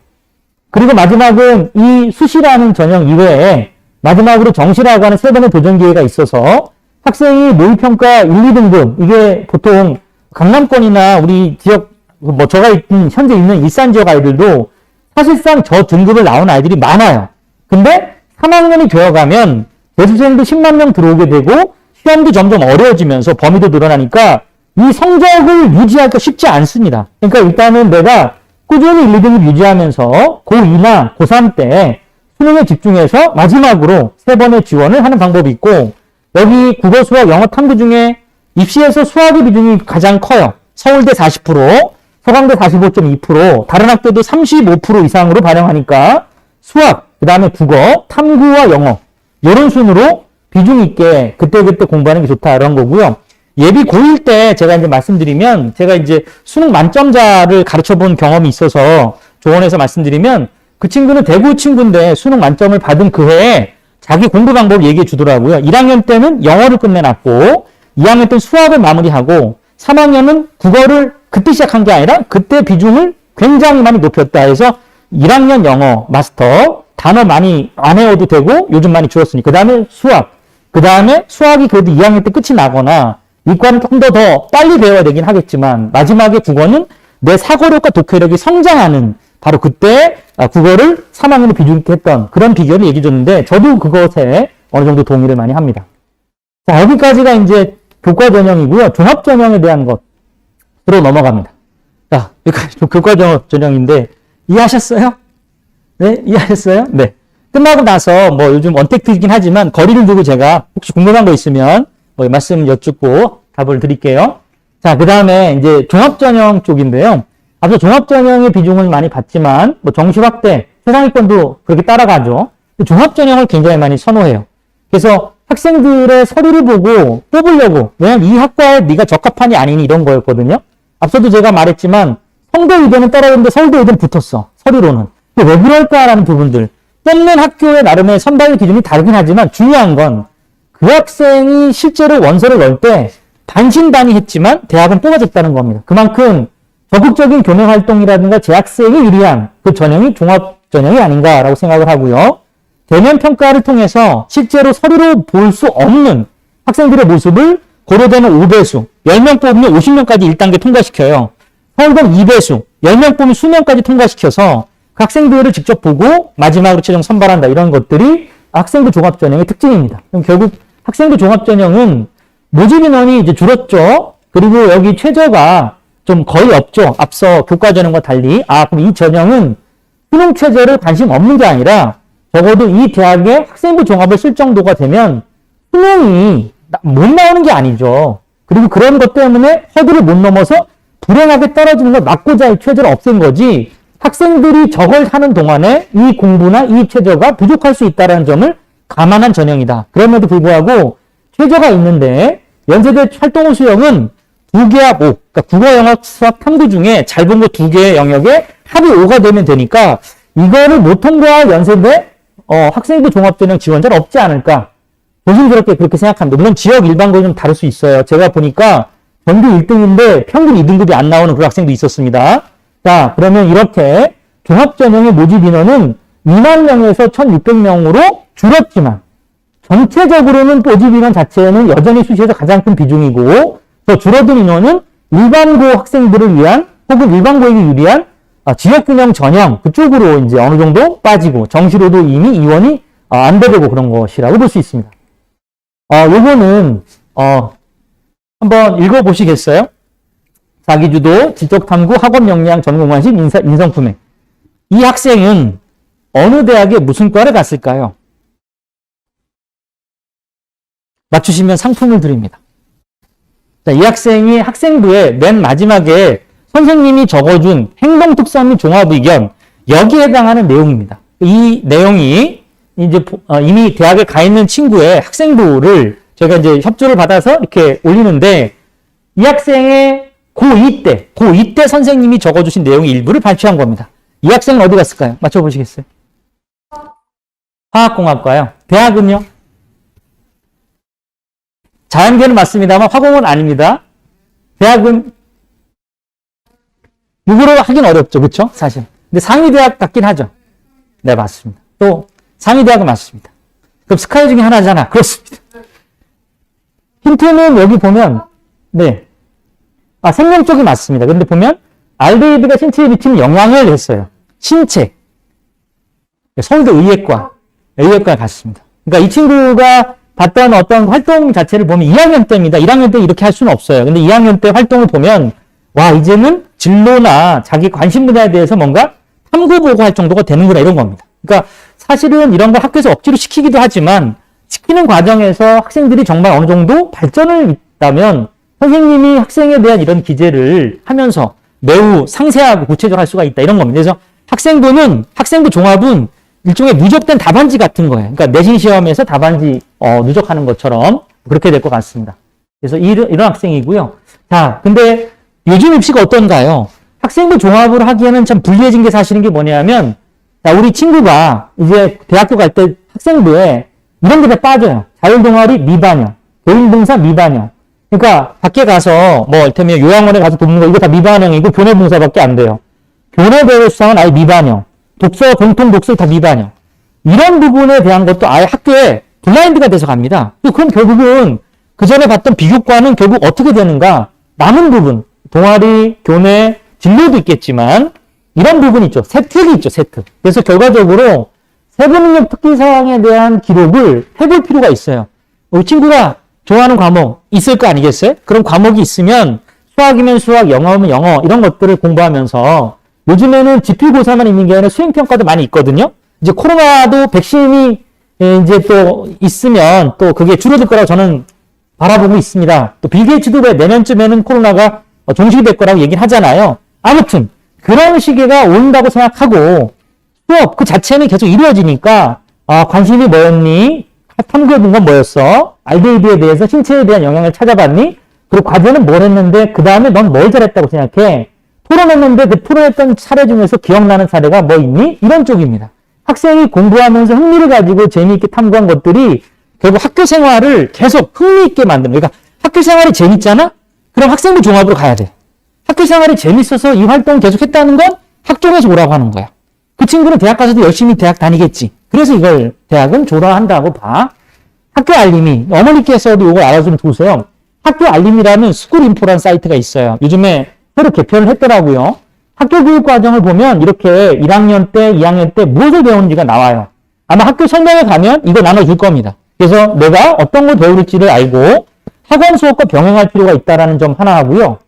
그리고 마지막은 이 수시라는 전형 이외에 마지막으로 정시라고 하는 세 번의 도전 기회가 있어서 학생이 모의평가 1, 2등급 이게 보통 강남권이나 우리 지역 현재 있는 일산 지역 아이들도 사실상 저 등급을 나온 아이들이 많아요. 근데 3학년이 되어가면 재수생도 10만 명 들어오게 되고 시험도 점점 어려워지면서 범위도 늘어나니까 이 성적을 유지하기가 쉽지 않습니다. 그러니까 일단은 내가 꾸준히 1, 2등급 유지하면서 고2나 고3 때 수능에 집중해서 마지막으로 3번의 지원을 하는 방법이 있고 여기 국어, 수학, 영어, 탐구 중에 입시에서 수학의 비중이 가장 커요. 서울대 40%, 서강대 45.2%, 다른 학교도 35% 이상으로 반영하니까 수학, 그 다음에 국어, 탐구와 영어 이런 순으로 비중 있게 그때그때 공부하는 게 좋다 이런 거고요. 예비 고1 때 제가 이제 말씀드리면 제가 이제 수능 만점자를 가르쳐 본 경험이 있어서 조언해서 말씀드리면 그 친구는 대구 친구인데 수능 만점을 받은 그 해에 자기 공부 방법을 얘기해 주더라고요. 1학년 때는 영어를 끝내놨고 2학년 때는 수학을 마무리하고 3학년은 국어를 그때 시작한 게 아니라 그때 비중을 굉장히 많이 높였다 해서 1학년 영어 마스터 단어 많이 안 외워도 되고 요즘 많이 줄었으니 그 다음에 수학 그 다음에 수학이 그래도 2학년 때 끝이 나거나 이과는 좀 더 빨리 배워야 되긴 하겠지만 마지막에 국어는 내 사고력과 독해력이 성장하는 바로 그때 국어를 3학년에 비중 있게 했던 그런 비결을 얘기해 줬는데 저도 그것에 어느 정도 동의를 많이 합니다. 자, 여기까지가 이제 교과 전형이고요. 종합 전형에 대한 것으로 넘어갑니다. 자, 여기까지 교과 전형인데 이해하셨어요? 네, 이해하셨어요? 네. 끝나고 나서 요즘 언택트이긴 하지만 거리를 두고 제가 혹시 궁금한 거 있으면 말씀 여쭙고 답을 드릴게요. 자, 그 다음에 이제 종합전형 쪽인데요. 앞서 종합전형의 비중을 많이 받지만 정시 확대, 최상위권도 그렇게 따라가죠. 종합전형을 굉장히 많이 선호해요. 그래서 학생들의 서류를 보고 뽑으려고. 왜냐면 이 학과에 네가 적합하니 아니니 이런 거였거든요. 앞서도 제가 말했지만 성대 의대는 떨어졌는데 서울대 의대는 붙었어. 서류로는. 왜 그럴까라는 부분들. 뽑는 학교의 나름의 선발 기준이 다르긴 하지만 중요한 건 그 학생이 실제로 원서를 넣을 때 반신반의했지만 대학은 뽑아줬다는 겁니다. 그만큼 적극적인 교내 활동이라든가 재학생에 유리한 그 전형이 종합 전형이 아닌가라고 생각을 하고요. 대면 평가를 통해서 실제로 서류로 볼 수 없는 학생들의 모습을 고려되는 5배수, 10명 뽑으면 50명까지 1단계 통과시켜요. 서울대는 2배수, 10명 뽑으면 수명까지 통과시켜서 그 학생들을 직접 보고 마지막으로 최종 선발한다. 이런 것들이 학생부 종합전형의 특징입니다. 그럼 결국 학생부 종합전형은 모집 인원이 이제 줄었죠. 그리고 여기 최저가 좀 거의 없죠. 앞서 교과전형과 달리. 그럼 이 전형은 수능 최저를 관심 없는 게 아니라 적어도 이 대학에 학생부 종합을 쓸 정도가 되면 수능이 못 나오는 게 아니죠. 그리고 그런 것 때문에 허들을 못 넘어서 불행하게 떨어지는 걸 막고자 이 최저를 없앤 거지, 학생들이 저걸 하는 동안에 이 공부나 이 최저가 부족할 수 있다는 점을 감안한 전형이다. 그럼에도 불구하고 최저가 있는데 연세대 활동호 수형은 2개합 5, 그러니까 국어, 영어, 수학, 탐구 중에 잘 본 거 2개의 영역에 합이 5가 되면 되니까 이거를 못 통과할 연세대 학생부 종합전형 지원자는 없지 않을까. 조심스럽게 그렇게 생각합니다. 물론 지역 일반고는 좀 다를 수 있어요. 제가 보니까 전교 1등인데 평균 2등급이 안 나오는 그 학생도 있었습니다. 자, 그러면 이렇게 종합전형의 모집 인원은 2만 명에서 1,600명으로 줄었지만 전체적으로는 모집 인원 자체는 여전히 수시에서 가장 큰 비중이고, 더 줄어든 인원은 일반고 학생들을 위한 혹은 일반고에게 유리한 지역균형 전형 그쪽으로 이제 어느 정도 빠지고, 정시로도 이미 이원이 안 되고 그런 것이라고 볼 수 있습니다. 요거는 한번 읽어보시겠어요? 자기주도, 지적탐구, 학업 역량, 전공관심, 인성품행. 이 학생은 어느 대학에 무슨 과를 갔을까요? 맞추시면 상품을 드립니다. 자, 이 학생이 학생부에 맨 마지막에 선생님이 적어준 행동특성 및 종합의견, 여기에 해당하는 내용입니다. 이 내용이 이제 이미 대학에 가 있는 친구의 학생부를 저희가 이제 협조를 받아서 이렇게 올리는데, 이 학생의 고2 때 선생님이 적어주신 내용의 일부를 발췌한 겁니다. 이 학생은 어디 갔을까요? 맞춰보시겠어요? 화학공학과요. 대학은요? 자연계는 맞습니다만 화공은 아닙니다. 대학은 육으로 하긴 어렵죠. 그렇죠? 사실. 근데 상위대학 같긴 하죠. 네, 맞습니다. 또 상위대학은 맞습니다. 그럼 스카이 중에 하나잖아. 그렇습니다. 힌트는 여기 보면 네, 생명 쪽이 맞습니다. 그런데 보면 알데히드가 신체에 미치는 영향을 했어요. 신체. 서울대 의예과에 갔습니다. 그러니까 이 친구가 봤던 어떤 활동 자체를 보면 2학년 때입니다. 1학년 때 이렇게 할 수는 없어요. 근데 2학년 때 활동을 보면 이제는 진로나 자기 관심 분야에 대해서 뭔가 탐구보고 할 정도가 되는구나, 이런 겁니다. 그러니까 사실은 이런 걸 학교에서 억지로 시키기도 하지만 시키는 과정에서 학생들이 정말 어느 정도 발전을 있다면 선생님이 학생에 대한 이런 기재를 하면서 매우 상세하고 구체적으로 할 수가 있다, 이런 겁니다. 그래서 학생부 종합은 일종의 누적된 답안지 같은 거예요. 그러니까 내신 시험에서 답안지 누적하는 것처럼 그렇게 될 것 같습니다. 그래서 이런 학생이고요. 자, 근데 요즘 입시가 어떤가요? 학생부 종합을 하기에는 참 불리해진 게 사실인 게 뭐냐면, 자, 우리 친구가 이제 대학교 갈 때 학생부에 이런 게 다 빠져요. 자율동아리 미반영, 교인봉사 미반영. 그러니까 밖에 가서 이를테면 요양원에 가서 돕는 거 이거 다 미반영이고 교내봉사밖에 안 돼요. 교내대회 수상은 아예 미반영. 독서, 공통 독서 다 미반영. 이런 부분에 대한 것도 아예 학교에 블라인드가 돼서 갑니다. 그럼 결국은 그 전에 봤던 비교과는 결국 어떻게 되는가? 남은 부분, 동아리, 교내, 진로도 있겠지만 이런 부분이 있죠. 세특이 있죠, 세특. 그래서 결과적으로 세부능력 특기사항에 대한 기록을 해볼 필요가 있어요. 우리 친구가 좋아하는 과목 있을 거 아니겠어요? 그런 과목이 있으면 수학이면 수학, 영어면 영어, 이런 것들을 공부하면서 요즘에는 지필고사만 있는 게 아니라 수행평가도 많이 있거든요. 이제 코로나도 백신이 이제 또 있으면 또 그게 줄어들 거라고 저는 바라보고 있습니다. 또 빌 게이츠도 내년쯤에는 코로나가 종식이 될 거라고 얘기를 하잖아요. 아무튼 그런 시기가 온다고 생각하고 수업 그 자체는 계속 이루어지니까 관심이 뭐였니? 탐구해본 건 뭐였어? 알데히드에 대해서 신체에 대한 영향을 찾아봤니? 그리고 과제는 뭘 했는데 그 다음에 넌 뭘 잘했다고 생각해? 토론했는데 그 토론했던 사례 중에서 기억나는 사례가 뭐 있니? 이런 쪽입니다. 학생이 공부하면서 흥미를 가지고 재미있게 탐구한 것들이 결국 학교 생활을 계속 흥미있게 만드는 거예요. 그러니까 학교 생활이 재밌잖아? 그럼 학생부 종합으로 가야 돼. 학교 생활이 재밌어서 이 활동을 계속 했다는 건 학종에서 오라고 하는 거야. 그 친구는 대학 가서도 열심히 대학 다니겠지. 그래서 이걸 대학은 졸업한다고 봐. 학교 알림이, 어머니께서도 이걸 알아주면 좋으세요. 학교 알림이라는 스쿨인포라는 사이트가 있어요. 요즘에 새로 개편을 했더라고요. 학교 교육 과정을 보면 이렇게 1학년 때, 2학년 때 무엇을 배우는지가 나와요. 아마 학교 설명회 가면 이거 나눠줄 겁니다. 그래서 내가 어떤 걸 배울지를 알고 학원 수업과 병행할 필요가 있다는 점 하나 하고요.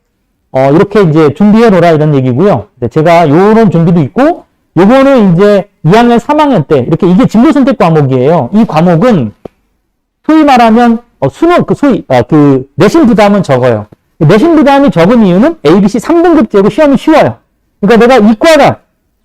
이렇게 이제 준비해 놓으라 이런 얘기고요. 제가 요런 준비도 있고, 요거는 이제 2학년, 3학년 때, 이렇게 이게 진로 선택 과목이에요. 이 과목은 소위 말하면, 내신 부담은 적어요. 내신 부담이 적은 이유는 ABC 3등급제고 시험이 쉬워요. 그러니까 내가 이과가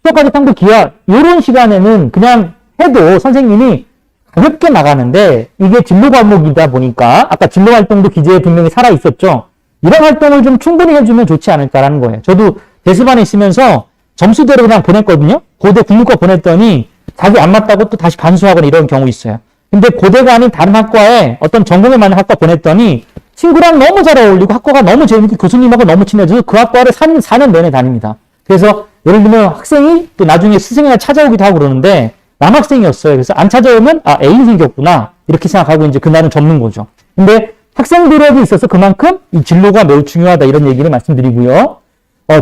수학과제 탐구 기하, 요런 시간에는 그냥 해도 선생님이 가볍게 나가는데, 이게 진로 과목이다 보니까, 아까 진로 활동도 기재에 분명히 살아 있었죠. 이런 활동을 좀 충분히 해주면 좋지 않을까라는 거예요. 저도 대수반에 있으면서 점수대로 그냥 보냈거든요. 고대 국문과 보냈더니 자기 안 맞다고 또 다시 반수하거나 이런 경우 있어요. 근데 고대가 아닌 다른 학과에 어떤 전공에 맞는 학과 보냈더니 친구랑 너무 잘 어울리고 학과가 너무 재밌고 교수님하고 너무 친해져서 그 학과를 4년 내내 다닙니다. 그래서 예를 들면 학생이 또 나중에 스승이나 찾아오기도 하고 그러는데 남학생이었어요. 그래서 안 찾아오면 애인 생겼구나 이렇게 생각하고 이제 그날은 접는 거죠. 근데 학생들에게 있어서 그만큼 이 진로가 매우 중요하다 이런 얘기를 말씀드리고요.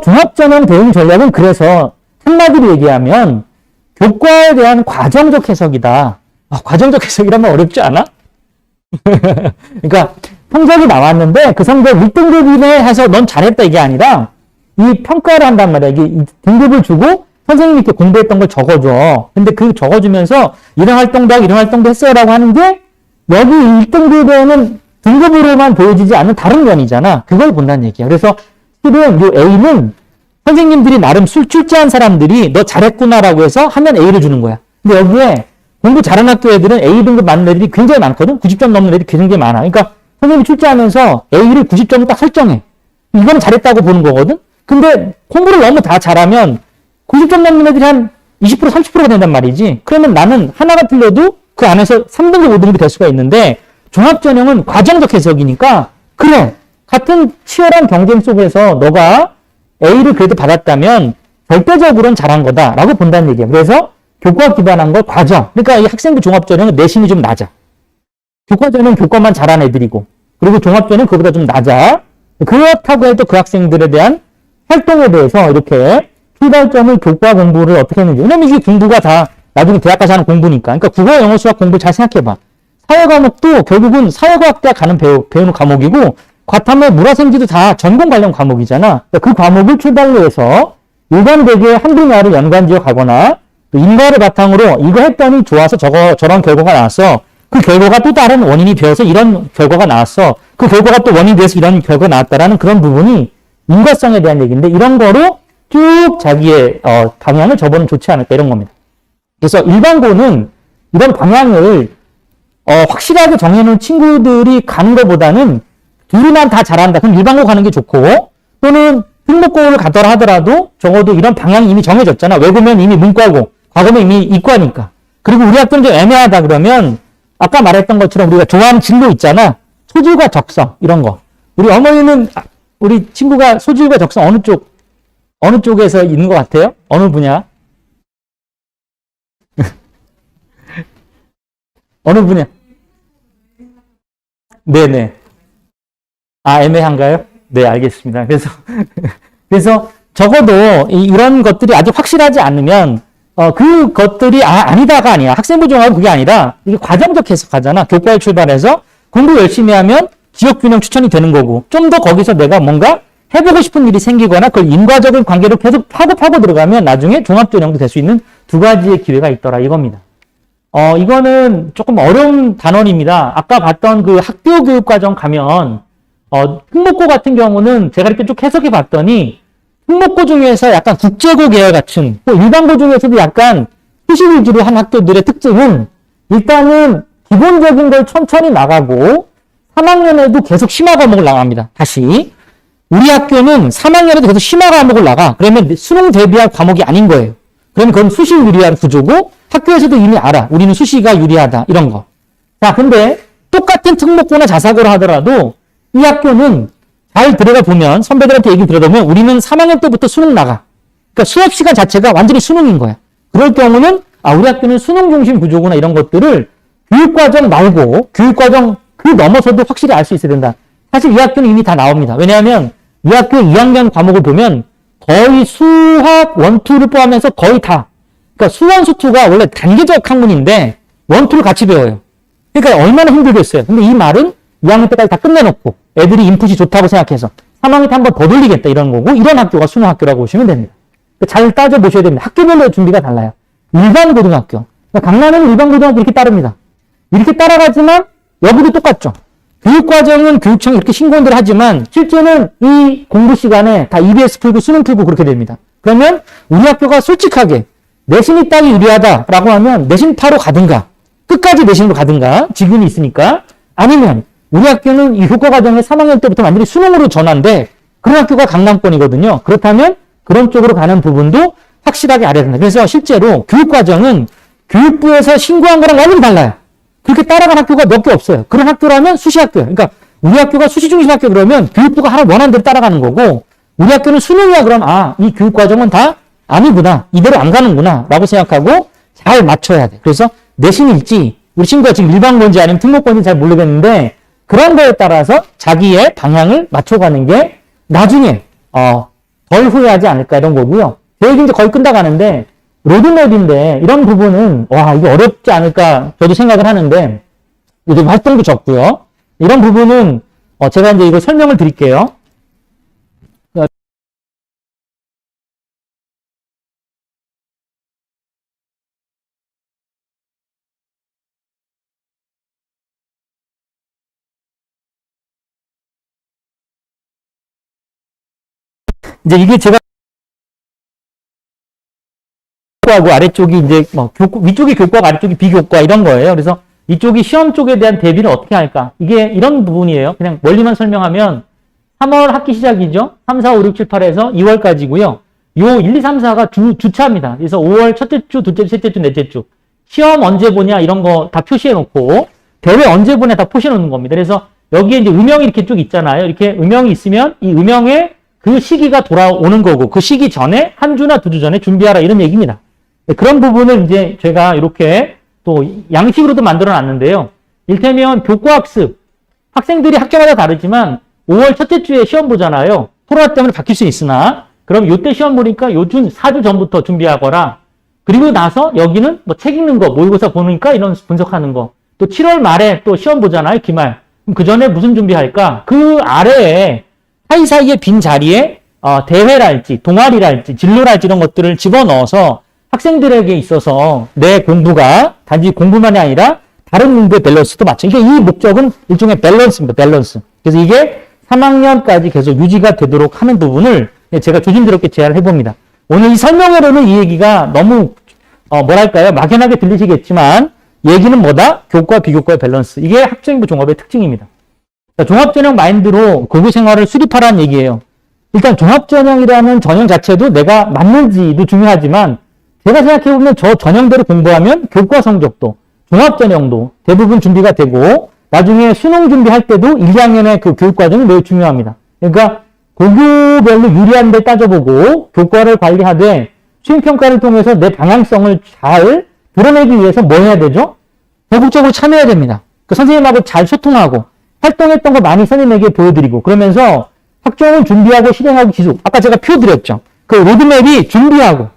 종합전형 대응 전략은 그래서 한마디로 얘기하면 교과에 대한 과정적 해석이다. 과정적 해석이라면 어렵지 않아? 그러니까 성적이 나왔는데 그 성적 1등급이네 해서 넌 잘했다 이게 아니라 이 평가를 한단 말이야. 이게 등급을 주고 선생님이 이렇게 공부했던 걸 적어줘. 근데 그 적어주면서 이런 활동도 하고 이런 활동도 했어요라고 하는데 여기 1등급에는 등급으로만 보여지지 않는 다른 면이잖아. 그걸 본다는 얘기야. 그래서 실은 이 A는 선생님들이 나름 출제한 사람들이 너 잘했구나라고 해서 하면 A를 주는 거야. 근데 여기에 공부 잘하는 학교 애들은 A 등급 맞는 애들이 굉장히 많거든. 90점 넘는 애들이 굉장히 많아. 그러니까 선생님이 출제하면서 A를 90점을 딱 설정해. 이거는 잘했다고 보는 거거든. 근데 공부를 너무 다 잘하면 90점 넘는 애들이 한 20%, 30%가 된단 말이지. 그러면 나는 하나가 틀려도 그 안에서 3등급, 5등급이 될 수가 있는데 종합전형은 과정적 해석이니까 그래. 같은 치열한 경쟁 속에서 너가 A를 그래도 받았다면 절대적으로는 잘한 거다라고 본다는 얘기야. 그래서 교과 기반한 거 과정. 그러니까 이 학생부 종합전형은 내신이 좀 낮아. 교과전형은 교과만 잘한 애들이고 그리고 종합전형은 그보다 좀 낮아. 그렇다고 해도 그 학생들에 대한 활동에 대해서 이렇게 출발점을 교과 공부를 어떻게 했는지. 왜냐면 이게 공부가 다 나중에 대학 가서 하는 공부니까. 그러니까 국어, 영어, 수학 공부 잘 생각해봐. 사회 과목도 결국은 사회과학대학 가는 배우는 과목이고 과탐의 물화생지도 다 전공 관련 과목이잖아. 그러니까 그 과목을 출발로 해서 일반되게 한 분야를 연관지어 가거나 인과를 바탕으로 이거 했더니 좋아서 저런 결과가 나왔어. 그 결과가 또 다른 원인이 되어서 이런 결과가 나왔어. 그 결과가 또 원인이 돼서 이런 결과가 나왔다라는 그런 부분이 인과성에 대한 얘기인데 이런 거로 쭉 자기의 방향을 접으면 좋지 않을까 이런 겁니다. 그래서 일반고는 이런 방향을 확실하게 정해놓은 친구들이 가는 것보다는 둘이만 다 잘한다. 그럼 일반고 가는 게 좋고 또는 특목고를 가더라 하더라도 적어도 이런 방향이 이미 정해졌잖아. 외고면 이미 문과고 과거면 이미 이과니까. 그리고 우리 학교는 좀 애매하다 그러면 아까 말했던 것처럼 우리가 좋아하는 진로 있잖아. 소질과 적성 이런 거. 우리 어머니는 우리 친구가 소질과 적성 어느 쪽에서 있는 것 같아요? 어느 분야? 어느 분야? 네네. 애매한가요? 네, 알겠습니다. 그래서 적어도 이런 것들이 아직 확실하지 않으면 그 것들이 아니다가 아니야. 학생부 종합은 그게 아니라 이게 과정적 해석하잖아. 교과에 출발해서 공부 열심히 하면 지역균형 추천이 되는 거고 좀 더 거기서 내가 뭔가 해보고 싶은 일이 생기거나 그걸 인과적인 관계로 계속 파고 들어가면 나중에 종합전형도 될 수 있는 두 가지의 기회가 있더라 이겁니다. 이거는 조금 어려운 단원입니다. 아까 봤던 그 학교 교육과정 가면 특목고 같은 경우는 제가 이렇게 쭉 해석해 봤더니 특목고 중에서 약간 국제고 계열 같은 또 일반고 중에서도 약간 수시 위주로 한 학교들의 특징은 일단은 기본적인 걸 천천히 나가고 3학년에도 계속 심화 과목을 나갑니다. 다시. 우리 학교는 3학년에도 계속 심화 과목을 나가. 그러면 수능 대비할 과목이 아닌 거예요. 그러면 그건 수시 유리한 구조고 학교에서도 이미 알아. 우리는 수시가 유리하다. 이런 거. 자, 근데 똑같은 특목고나 자사고를 하더라도 이 학교는 잘 들어가 보면 선배들한테 얘기 들어보면 우리는 3학년 때부터 수능 나가. 그러니까 수업 시간 자체가 완전히 수능인 거야. 그럴 경우는 우리 학교는 수능 중심 구조구나 이런 것들을 교육과정 말고 교육과정 그 넘어서도 확실히 알 수 있어야 된다. 사실 이 학교는 이미 다 나옵니다. 왜냐하면 이 학교 2학년 과목을 보면 거의 수학 1, 2를 포함해서 거의 다. 그러니까 수원, 수투가 원래 단계적 학문인데 1, 2를 같이 배워요. 그러니까 얼마나 힘들겠어요. 근데 이 말은 2학년 때까지 다 끝내놓고 애들이 인풋이 좋다고 생각해서 3학년 때 한 번 더 돌리겠다 이런 거고 이런 학교가 수능학교라고 보시면 됩니다. 잘 따져보셔야 됩니다. 학교별로 준비가 달라요. 일반 고등학교. 그러니까 강남은 일반 고등학교 이렇게 따릅니다. 이렇게 따라가지만 여기도 똑같죠. 교육과정은 교육청이 이렇게 신고를 하지만 실제는 이 공부 시간에 다 EBS 풀고 수능 풀고 그렇게 됩니다. 그러면 우리 학교가 솔직하게 내신이 따기 유리하다라고 하면 내신파로 가든가 끝까지 내신으로 가든가 지금이 있으니까 아니면 우리 학교는 이 교과과정에 3학년 때부터 완전히 수능으로 전환돼 그런 학교가 강남권이거든요. 그렇다면 그런 쪽으로 가는 부분도 확실하게 알아야 된다. 그래서 실제로 교육과정은 교육부에서 신고한 거랑 완전히 달라요. 그렇게 따라간 학교가 몇 개 없어요. 그런 학교라면 수시학교예요. 그러니까 우리 학교가 수시 중심 학교 그러면 교육부가 하나 원하는 대로 따라가는 거고 우리 학교는 수능이야 그럼 이 교육과정은 다 아니구나. 이대로 안 가는구나. 라고 생각하고 잘 맞춰야 돼. 그래서 내신일지 우리 친구가 지금 일반고인지 아니면 특목고인지 잘 모르겠는데 그런 거에 따라서 자기의 방향을 맞춰가는 게 나중에 덜 후회하지 않을까 이런 거고요. 제 얘기 이제 거의 끝나가는데 로드맵인데 이런 부분은 이게 어렵지 않을까 저도 생각을 하는데 요즘 활동도 적고요. 이런 부분은 제가 이제 이거 설명을 드릴게요. 이제 이게 제가 교과고 아래쪽이 이제 위쪽이 교과고 아래쪽이 비교과 이런 거예요. 그래서 이쪽이 시험 쪽에 대한 대비를 어떻게 할까? 이게 이런 부분이에요. 그냥 멀리만 설명하면 3월 학기 시작이죠. 3, 4, 5, 6, 7, 8에서 2월까지고요. 요 1, 2, 3, 4가 주차입니다. 그래서 5월 첫째 주, 둘째 주, 셋째 주, 넷째 주. 시험 언제 보냐 이런 거 다 표시해 놓고 대회 언제 보냐 다 표시해 놓는 겁니다. 그래서 여기에 이제 음영이 이렇게 쭉 있잖아요. 이렇게 음영이 있으면 이 음영에 그 시기가 돌아오는 거고 그 시기 전에 한 주나 두 주 전에 준비하라 이런 얘기입니다. 그런 부분을 이제 제가 이렇게 또 양식으로도 만들어 놨는데요. 일테면 교과학습. 학생들이 학교마다 다르지만 5월 첫째 주에 시험 보잖아요. 코로나 때문에 바뀔 수 있으나 그럼 요때 시험 보니까 요즘 4주 전부터 준비하거라. 그리고 나서 여기는 뭐 책 읽는 거, 모의고사 보니까 이런 분석하는 거. 또 7월 말에 또 시험 보잖아요. 기말. 그럼 그 전에 무슨 준비할까? 그 아래에 사이사이에 빈 자리에 대회랄지 동아리랄지 진로랄지 이런 것들을 집어넣어서 학생들에게 있어서 내 공부가 단지 공부만이 아니라 다른 공부의 밸런스도 맞춰. 이게 이 목적은 일종의 밸런스입니다. 밸런스. 그래서 이게 3학년까지 계속 유지가 되도록 하는 부분을 제가 조심스럽게 제안을 해봅니다. 오늘 이 설명으로는 이 얘기가 너무 뭐랄까요? 막연하게 들리시겠지만 얘기는 뭐다? 교과, 비교과의 밸런스. 이게 학생부 종합의 특징입니다. 종합전형 마인드로 고교 생활을 수립하라는 얘기예요. 일단 종합전형이라는 전형 자체도 내가 맞는지도 중요하지만 제가 생각해보면 저 전형대로 공부하면 교과 성적도 종합전형도 대부분 준비가 되고 나중에 수능 준비할 때도 1, 2학년의 그 교육과정이 매우 중요합니다. 그러니까 고교별로 유리한 데 따져보고 교과를 관리하되 수행평가를 통해서 내 방향성을 잘 드러내기 위해서 뭐 해야 되죠? 적극적으로 참여해야 됩니다. 그 선생님하고 잘 소통하고 활동했던 거 많이 선생님에게 보여드리고 그러면서 학종을 준비하고 실행하고 기술. 아까 제가 표 드렸죠. 그 로드맵이 준비하고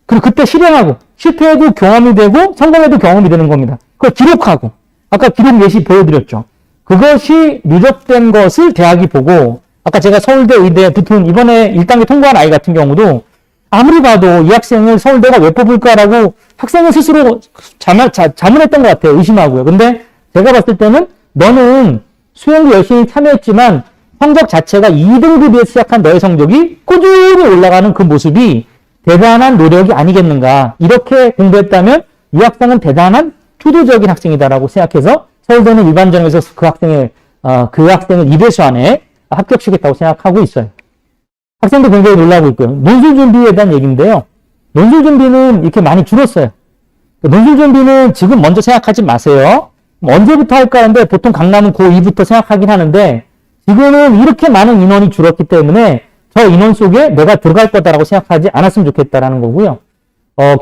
그리고 그때 실행하고 실패해도 경험이 되고 성공해도 경험이 되는 겁니다. 그걸 기록하고 아까 기록 예시 보여드렸죠. 그것이 누적된 것을 대학이 보고 아까 제가 서울대 의대 붙은 이번에 1단계 통과한 아이 같은 경우도 아무리 봐도 이 학생을 서울대가 왜 뽑을까라고 학생은 스스로 자문했던 것 같아요. 의심하고요. 근데 제가 봤을 때는 너는 수행도 열심히 참여했지만 성적 자체가 2등급에서 시작한 너의 성적이 꾸준히 올라가는 그 모습이 대단한 노력이 아니겠는가. 이렇게 공부했다면 이 학생은 대단한 투도적인 학생이다라고 생각해서 서울대는 일반 전형에서 그 학생을 이대수 안에 합격시켰다고 생각하고 있어요. 학생도 굉장히 놀라고 있고요. 논술 준비에 대한 얘기인데요. 논술 준비는 이렇게 많이 줄었어요. 논술 준비는 지금 먼저 생각하지 마세요. 언제부터 할까 하는데 보통 강남은 고2부터 생각하긴 하는데 지금은 이렇게 많은 인원이 줄었기 때문에 저 인원 속에 내가 들어갈 거다라고 생각하지 않았으면 좋겠다라는 거고요.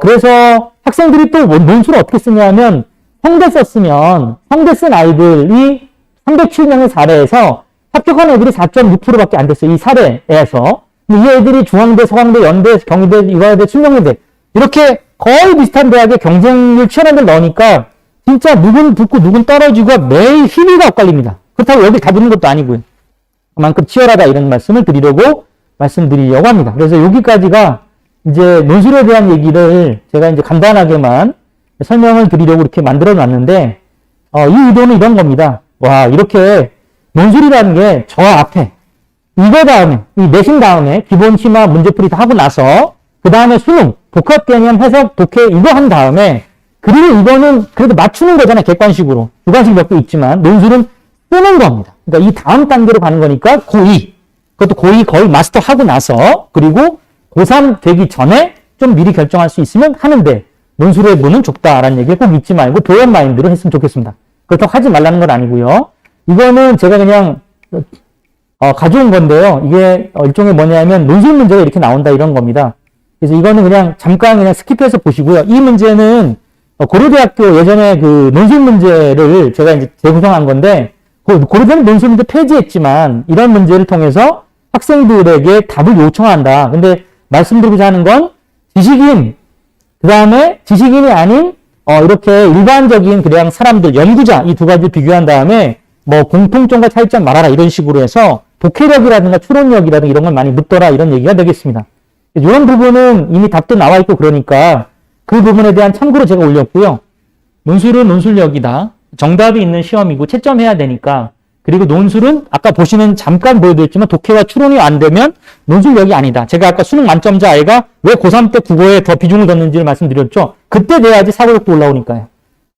그래서 학생들이 또 논술을 어떻게 쓰냐면 성대 썼으면 성대 쓴 아이들이 307명의 사례에서 합격한 애들이 4.6%밖에 안 됐어요. 이 사례에서. 이 애들이 중앙대, 서강대, 연대, 경희대, 이화여대, 충명여대 이렇게 거의 비슷한 대학에 경쟁률 치열한 데를 넣으니까 진짜 누군 붙고 누군 떨어지고 매일 희비가 엇갈립니다. 그렇다고 여기 다 붙는 것도 아니고요. 그만큼 치열하다 이런 말씀드리려고 합니다. 그래서 여기까지가 이제 논술에 대한 얘기를 제가 이제 간단하게만 설명을 드리려고 이렇게 만들어 놨는데, 이 의도는 이런 겁니다. 와, 이렇게 논술이라는 게 저 앞에, 이거 다음에, 이 내신 다음에 기본 심화 문제풀이 다 하고 나서, 그 다음에 수능, 복합 개념 해석, 독해 이거 한 다음에, 그리고 이거는 그래도 맞추는 거잖아요. 객관식으로. 주관식 몇 개 있지만, 논술은 쓰는 겁니다. 그러니까 이 다음 단계로 가는 거니까 고2. 그것도 고2 거의 마스터 하고 나서, 그리고 고3 되기 전에 좀 미리 결정할 수 있으면 하는데, 논술의 문은 좁다라는 얘기를 꼭 잊지 말고 도연 마인드로 했으면 좋겠습니다. 그렇다고 하지 말라는 건 아니고요. 이거는 제가 그냥 가져온 건데요. 이게 일종의 뭐냐면 논술 문제가 이렇게 나온다 이런 겁니다. 그래서 이거는 그냥 잠깐 그냥 스킵해서 보시고요. 이 문제는 고려대학교 예전에 그 논술 문제를 제가 이제 재구성한 건데 고려대는 논술 문제 폐지했지만 이런 문제를 통해서 학생들에게 답을 요청한다. 근데 말씀드리고자 하는 건 지식인 그 다음에 지식인이 아닌 이렇게 일반적인 그냥 사람들, 연구자 이 두 가지를 비교한 다음에 뭐 공통점과 차이점 말하라 이런 식으로 해서 독해력이라든가 추론력이라든가 이런 걸 많이 묻더라 이런 얘기가 되겠습니다. 이런 부분은 이미 답도 나와 있고 그러니까 그 부분에 대한 참고로 제가 올렸고요. 논술은 논술력이다. 정답이 있는 시험이고 채점해야 되니까 그리고 논술은 아까 보시는 잠깐 보여드렸지만 독해와 추론이 안 되면 논술력이 아니다. 제가 아까 수능 만점자 아이가 왜 고3 때 국어에 더 비중을 뒀는지를 말씀드렸죠. 그때 돼야지 사고력도 올라오니까요.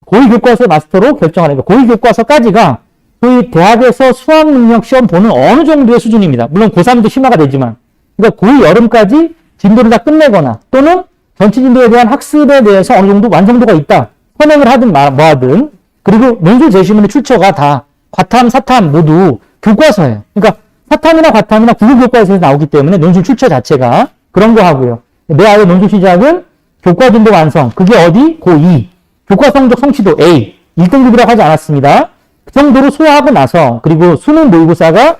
고2 교과서 마스터로 결정하니까 고2 교과서까지가 소위 대학에서 수학 능력 시험 보는 어느 정도의 수준입니다. 물론 고3도 심화가 되지만 그러니까 고2 여름까지 진도를 다 끝내거나 또는 전체 진도에 대한 학습에 대해서 어느 정도 완성도가 있다. 선행을 하든 뭐 하든 그리고 논술 제시문의 출처가 다 과탐, 사탐 모두 교과서예요. 그러니까 사탐이나 과탐이나 국어 교과서에서 나오기 때문에 논술 출처 자체가 그런 거 하고요. 내 아이의 논술 시작은 교과 진도 완성. 그게 어디? 고2. 교과 성적 성취도 A. 1등급이라고 하지 않았습니다. 그 정도로 소화하고 나서 그리고 수능 모의고사가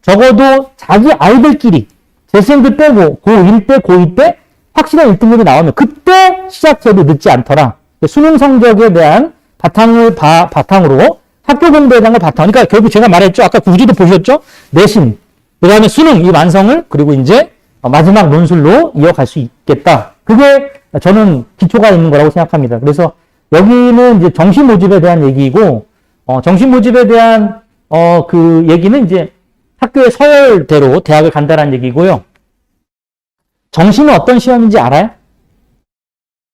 적어도 자기 아이들끼리 재수생들 빼고 고1 때, 고2 때 확실한 1등급이 나오면 그때 시작해도 늦지 않더라. 수능 성적에 대한 바탕으로 학교 공부에 대한 걸 바탕. 그러니까 결국 제가 말했죠. 아까 구지도 보셨죠? 내신, 그 다음에 수능, 이 완성을, 그리고 이제 마지막 논술로 이어갈 수 있겠다. 그게 저는 기초가 있는 거라고 생각합니다. 그래서 여기는 이제 정시 모집에 대한 얘기이고, 정시 모집에 대한, 그 얘기는 이제 학교의 서열대로 대학을 간다는 얘기고요. 정시는 어떤 시험인지 알아요?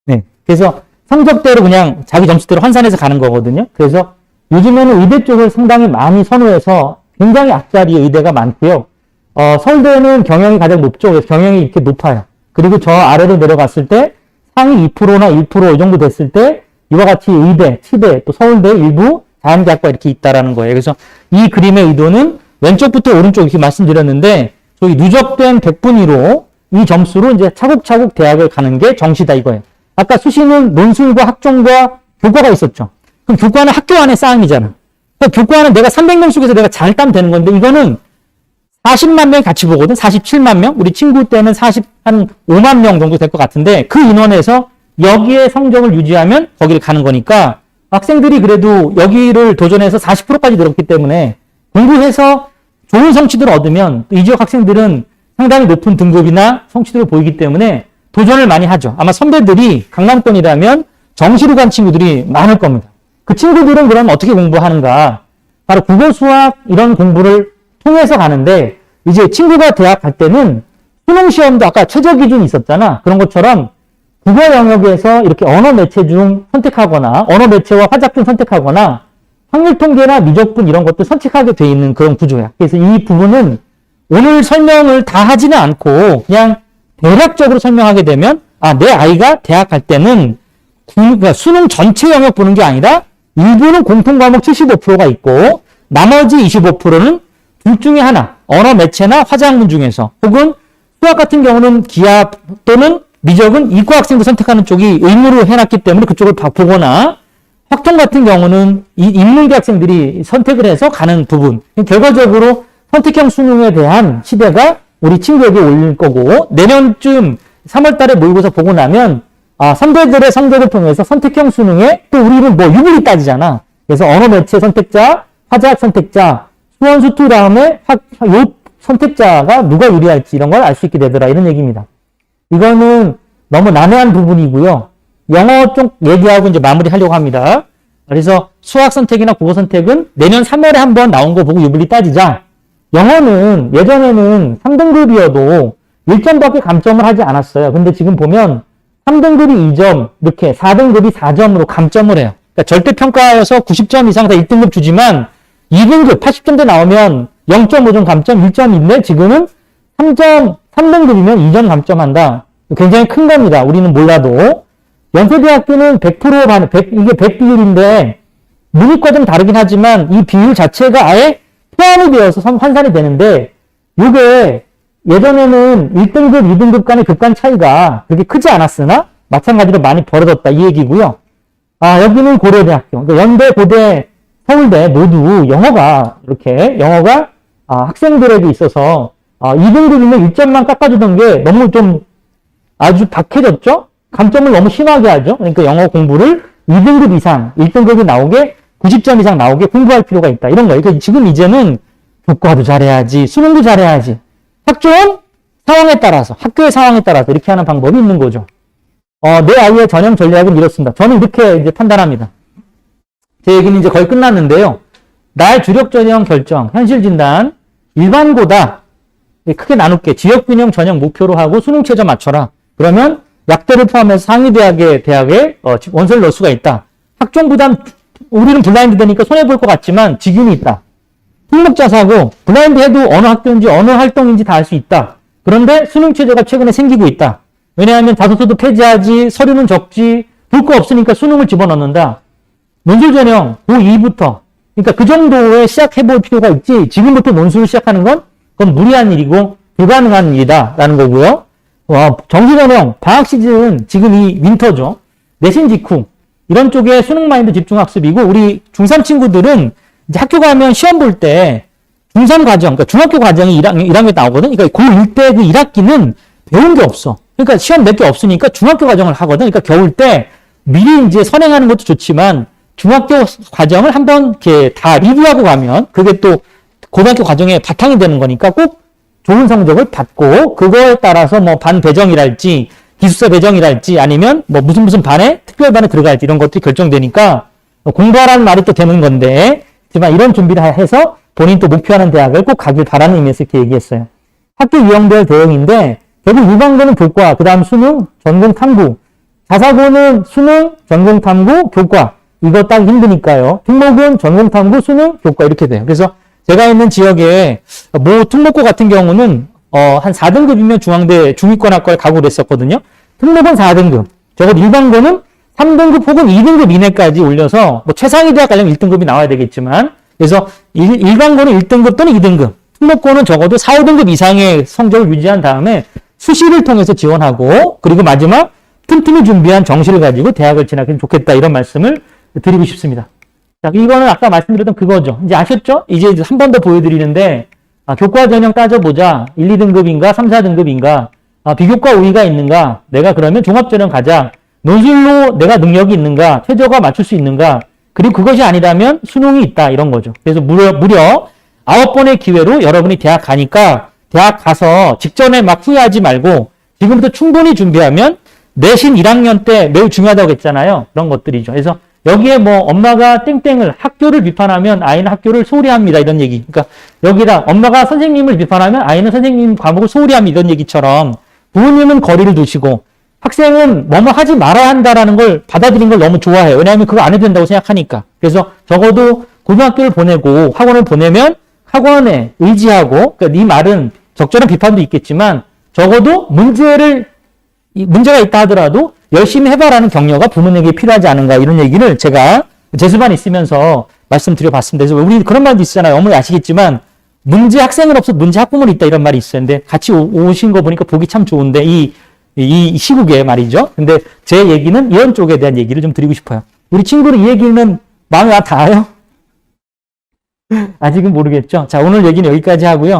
네. 그래서 성적대로 그냥 자기 점수대로 환산해서 가는 거거든요. 그래서 요즘에는 의대 쪽을 상당히 많이 선호해서 굉장히 앞자리 의대가 많고요. 서울대는 경영이 가장 높죠. 그래서 경영이 이렇게 높아요. 그리고 저 아래로 내려갔을 때 상위 2%나 1% 이 정도 됐을 때 이와 같이 의대, 치대, 또 서울대 일부 자연대학과 이렇게 있다라는 거예요. 그래서 이 그림의 의도는 왼쪽부터 오른쪽 이렇게 말씀드렸는데 저희 누적된 100분위로 이 점수로 이제 차곡차곡 대학을 가는 게 정시다 이거예요. 아까 수시는 논술과 학종과 교과가 있었죠. 그럼 교과는 학교 안에 싸움이잖아. 그러니까 교과는 내가 300명 속에서 내가 잘 따면 되는 건데 이거는 40만 명이 같이 보거든. 47만 명. 우리 친구 때는 한 5만 명 정도 될 것 같은데 그 인원에서 여기에 성적을 유지하면 거기를 가는 거니까 학생들이 그래도 여기를 도전해서 40%까지 늘었기 때문에 공부해서 좋은 성취도를 얻으면 이 지역 학생들은 상당히 높은 등급이나 성취도를 보이기 때문에 도전을 많이 하죠. 아마 선배들이 강남권이라면 정시로 간 친구들이 많을 겁니다. 그 친구들은 그럼 어떻게 공부하는가? 바로 국어, 수학 이런 공부를 통해서 가는데 이제 친구가 대학 갈 때는 수능 시험도 아까 최저 기준이 있었잖아. 그런 것처럼 국어 영역에서 이렇게 언어 매체 중 선택하거나 언어 매체와 화작 중 선택하거나 확률 통계나 미적분 이런 것도 선택하게 돼 있는 그런 구조야. 그래서 이 부분은 오늘 설명을 다 하지는 않고 그냥 대략적으로 설명하게 되면 내 아이가 대학 갈 때는 그러니까 수능 전체 영역 보는 게 아니라 일부는 공통 과목 75%가 있고 나머지 25%는 둘 중에 하나 언어 매체나 화작문 중에서 혹은 수학 같은 경우는 기하 또는 미적은 이과 학생도 선택하는 쪽이 의무로 해놨기 때문에 그쪽을 보거나 확통 같은 경우는 인문계 학생들이 선택을 해서 가는 부분. 결과적으로 선택형 수능에 대한 시대가 우리 친구에게 올릴 거고 내년쯤 3월 달에 모의고사 보고 나면 선배들의 성적을 통해서 선택형 수능에 또 우리는 뭐 유불이 따지잖아. 그래서 언어 매체 선택자, 화작 선택자, 수원 수투 다음에 요 선택자가 누가 유리할지 이런 걸 알 수 있게 되더라 이런 얘기입니다. 이거는 너무 난해한 부분이고요. 영어 쪽 얘기하고 이제 마무리하려고 합니다. 그래서 수학 선택이나 국어 선택은 내년 3월에 한번 나온 거 보고 유불리 따지자. 영어는 예전에는 3등급이어도 1점밖에 감점을 하지 않았어요. 근데 지금 보면 3등급이 2점, 이렇게 4등급이 4점으로 감점을 해요. 그러니까 절대평가여서 90점 이상 다 1등급 주지만 2등급 80점대 나오면 0.5점 감점 1점인데 지금은 3등급이면 2점 감점한다. 굉장히 큰 겁니다. 우리는 몰라도. 연세대학교는 100% 이게 100비율인데 문이과 좀 다르긴 하지만 이 비율 자체가 아예 포함이 되어서 환산이 되는데 이게 예전에는 1등급, 2등급 간의 급간 차이가 그렇게 크지 않았으나 마찬가지로 많이 벌어졌다 이 얘기고요. 여기는 고려대학교, 그러니까 연대, 고대, 서울대 모두 영어가 학생들에게 있어서 2등급이면 1점만 깎아주던 게 너무 좀 아주 박해졌죠? 감점을 너무 심하게 하죠. 그러니까 영어 공부를 2등급 이상, 1등급이 나오게 90점 이상 나오게 공부할 필요가 있다. 이런 거예요. 그러니까 지금 이제는 교과도 잘해야지, 수능도 잘해야지. 학종 상황에 따라서, 학교의 상황에 따라서 이렇게 하는 방법이 있는 거죠. 내 아이의 전형 전략은 이렇습니다. 저는 이렇게 이제 판단합니다. 제 얘기는 이제 거의 끝났는데요. 나의 주력 전형 결정, 현실 진단, 일반고다. 크게 나눌게. 지역균형 전형 목표로 하고 수능 최저 맞춰라. 그러면 약대를 포함해서 상위 대학에 원서를 넣을 수가 있다. 학종 부담, 우리는 블라인드 되니까 손해볼 것 같지만 직윤이 있다. 특목자사고 블라인드 해도 어느 학교인지 어느 활동인지 다 알 수 있다. 그런데 수능 최저가 최근에 생기고 있다. 왜냐하면 자소서도 폐지하지, 서류는 적지, 볼 거 없으니까 수능을 집어넣는다. 논술 전형 고2부터 그러니까 그 정도에 시작해볼 필요가 있지 지금부터 논술을 시작하는 그건 무리한 일이고 불가능한 일이다라는 거고요. 정시 전형 방학 시즌 지금 이 윈터죠. 내신 직후 이런 쪽에 수능 마인드 집중 학습이고 우리 중3 친구들은 이제 학교 가면 시험 볼 때 중3 과정, 그러니까 중학교 과정이 1학년 나오거든. 그러니까 고1 때 그 1학기는 배운 게 없어. 그러니까 시험 몇 개 없으니까 중학교 과정을 하거든. 그러니까 겨울 때 미리 이제 선행하는 것도 좋지만 중학교 과정을 한번 이렇게 다 리뷰하고 가면 그게 또 고등학교 과정에 바탕이 되는 거니까 꼭 좋은 성적을 받고 그거에 따라서 뭐 반 배정이랄지 기숙사 배정이랄지 아니면 뭐 무슨 반에 특별반에 들어갈지 이런 것들이 결정되니까 공부하라는 말이 또 되는 건데 하지만 이런 준비를 해서 본인 또 목표하는 대학을 꼭 가길 바라는 의미에서 이렇게 얘기했어요. 학교 유형별 대응인데 결국 일반고는 교과, 그 다음 수능, 전공 탐구, 자사고는 수능, 전공 탐구, 교과 이거 딱 힘드니까요. 특목은 전공 탐구, 수능, 교과 이렇게 돼요. 그래서 제가 있는 지역에 특목고 같은 경우는 한 4등급이면 중앙대 중위권학과에 가고 그랬었거든요. 특목은 4등급. 적어도 일반고는 3등급 혹은 2등급 이내까지 올려서 뭐 최상위 대학 가려면 1등급이 나와야 되겠지만 그래서 일반고는 1등급 또는 2등급. 특목고는 적어도 4, 5등급 이상의 성적을 유지한 다음에 수시를 통해서 지원하고 그리고 마지막 틈틈이 준비한 정시를 가지고 대학을 진학하면 좋겠다 이런 말씀을 드리고 싶습니다. 자, 이거는 아까 말씀드렸던 그거죠. 이제 아셨죠? 이제 한 번 더 보여드리는데 교과 전형 따져보자. 1, 2등급인가 3, 4등급인가 비교과 우위가 있는가 내가 그러면 종합전형 가자. 논술로 내가 능력이 있는가 최저가 맞출 수 있는가 그리고 그것이 아니라면 수능이 있다 이런 거죠. 그래서 무려 9번의 기회로 여러분이 대학 가니까 대학 가서 직전에 막 후회하지 말고 지금부터 충분히 준비하면 내신 1학년 때 매우 중요하다고 했잖아요. 그런 것들이죠. 그래서 여기에 뭐 엄마가 땡땡을 학교를 비판하면 아이는 학교를 소홀히 합니다. 이런 얘기. 그러니까 여기다 엄마가 선생님을 비판하면 아이는 선생님 과목을 소홀히 합니다. 이런 얘기처럼 부모님은 거리를 두시고 학생은 뭐뭐 하지 말아야 한다라는 걸 받아들인 걸 너무 좋아해요. 왜냐하면 그거 안 해도 된다고 생각하니까. 그래서 적어도 고등학교를 보내고 학원을 보내면 학원에 의지하고, 그러니까 네 말은 적절한 비판도 있겠지만 적어도 문제가 있다 하더라도 열심히 해봐라는 격려가 부모에게 필요하지 않은가, 이런 얘기를 제가 재수반에 있으면서 말씀드려봤습니다. 그래서 우리 그런 말도 있잖아요. 어머니 아시겠지만 문제 학생은 없어 문제 학부모는 있다, 이런 말이 있어요. 근데 같이 오신 거 보니까 보기 참 좋은데 이 시국에 말이죠. 근데 제 얘기는 이런 쪽에 대한 얘기를 좀 드리고 싶어요. 우리 친구는 이 얘기는 마음에 와 닿아요? 아직은 모르겠죠. 자, 오늘 얘기는 여기까지 하고요.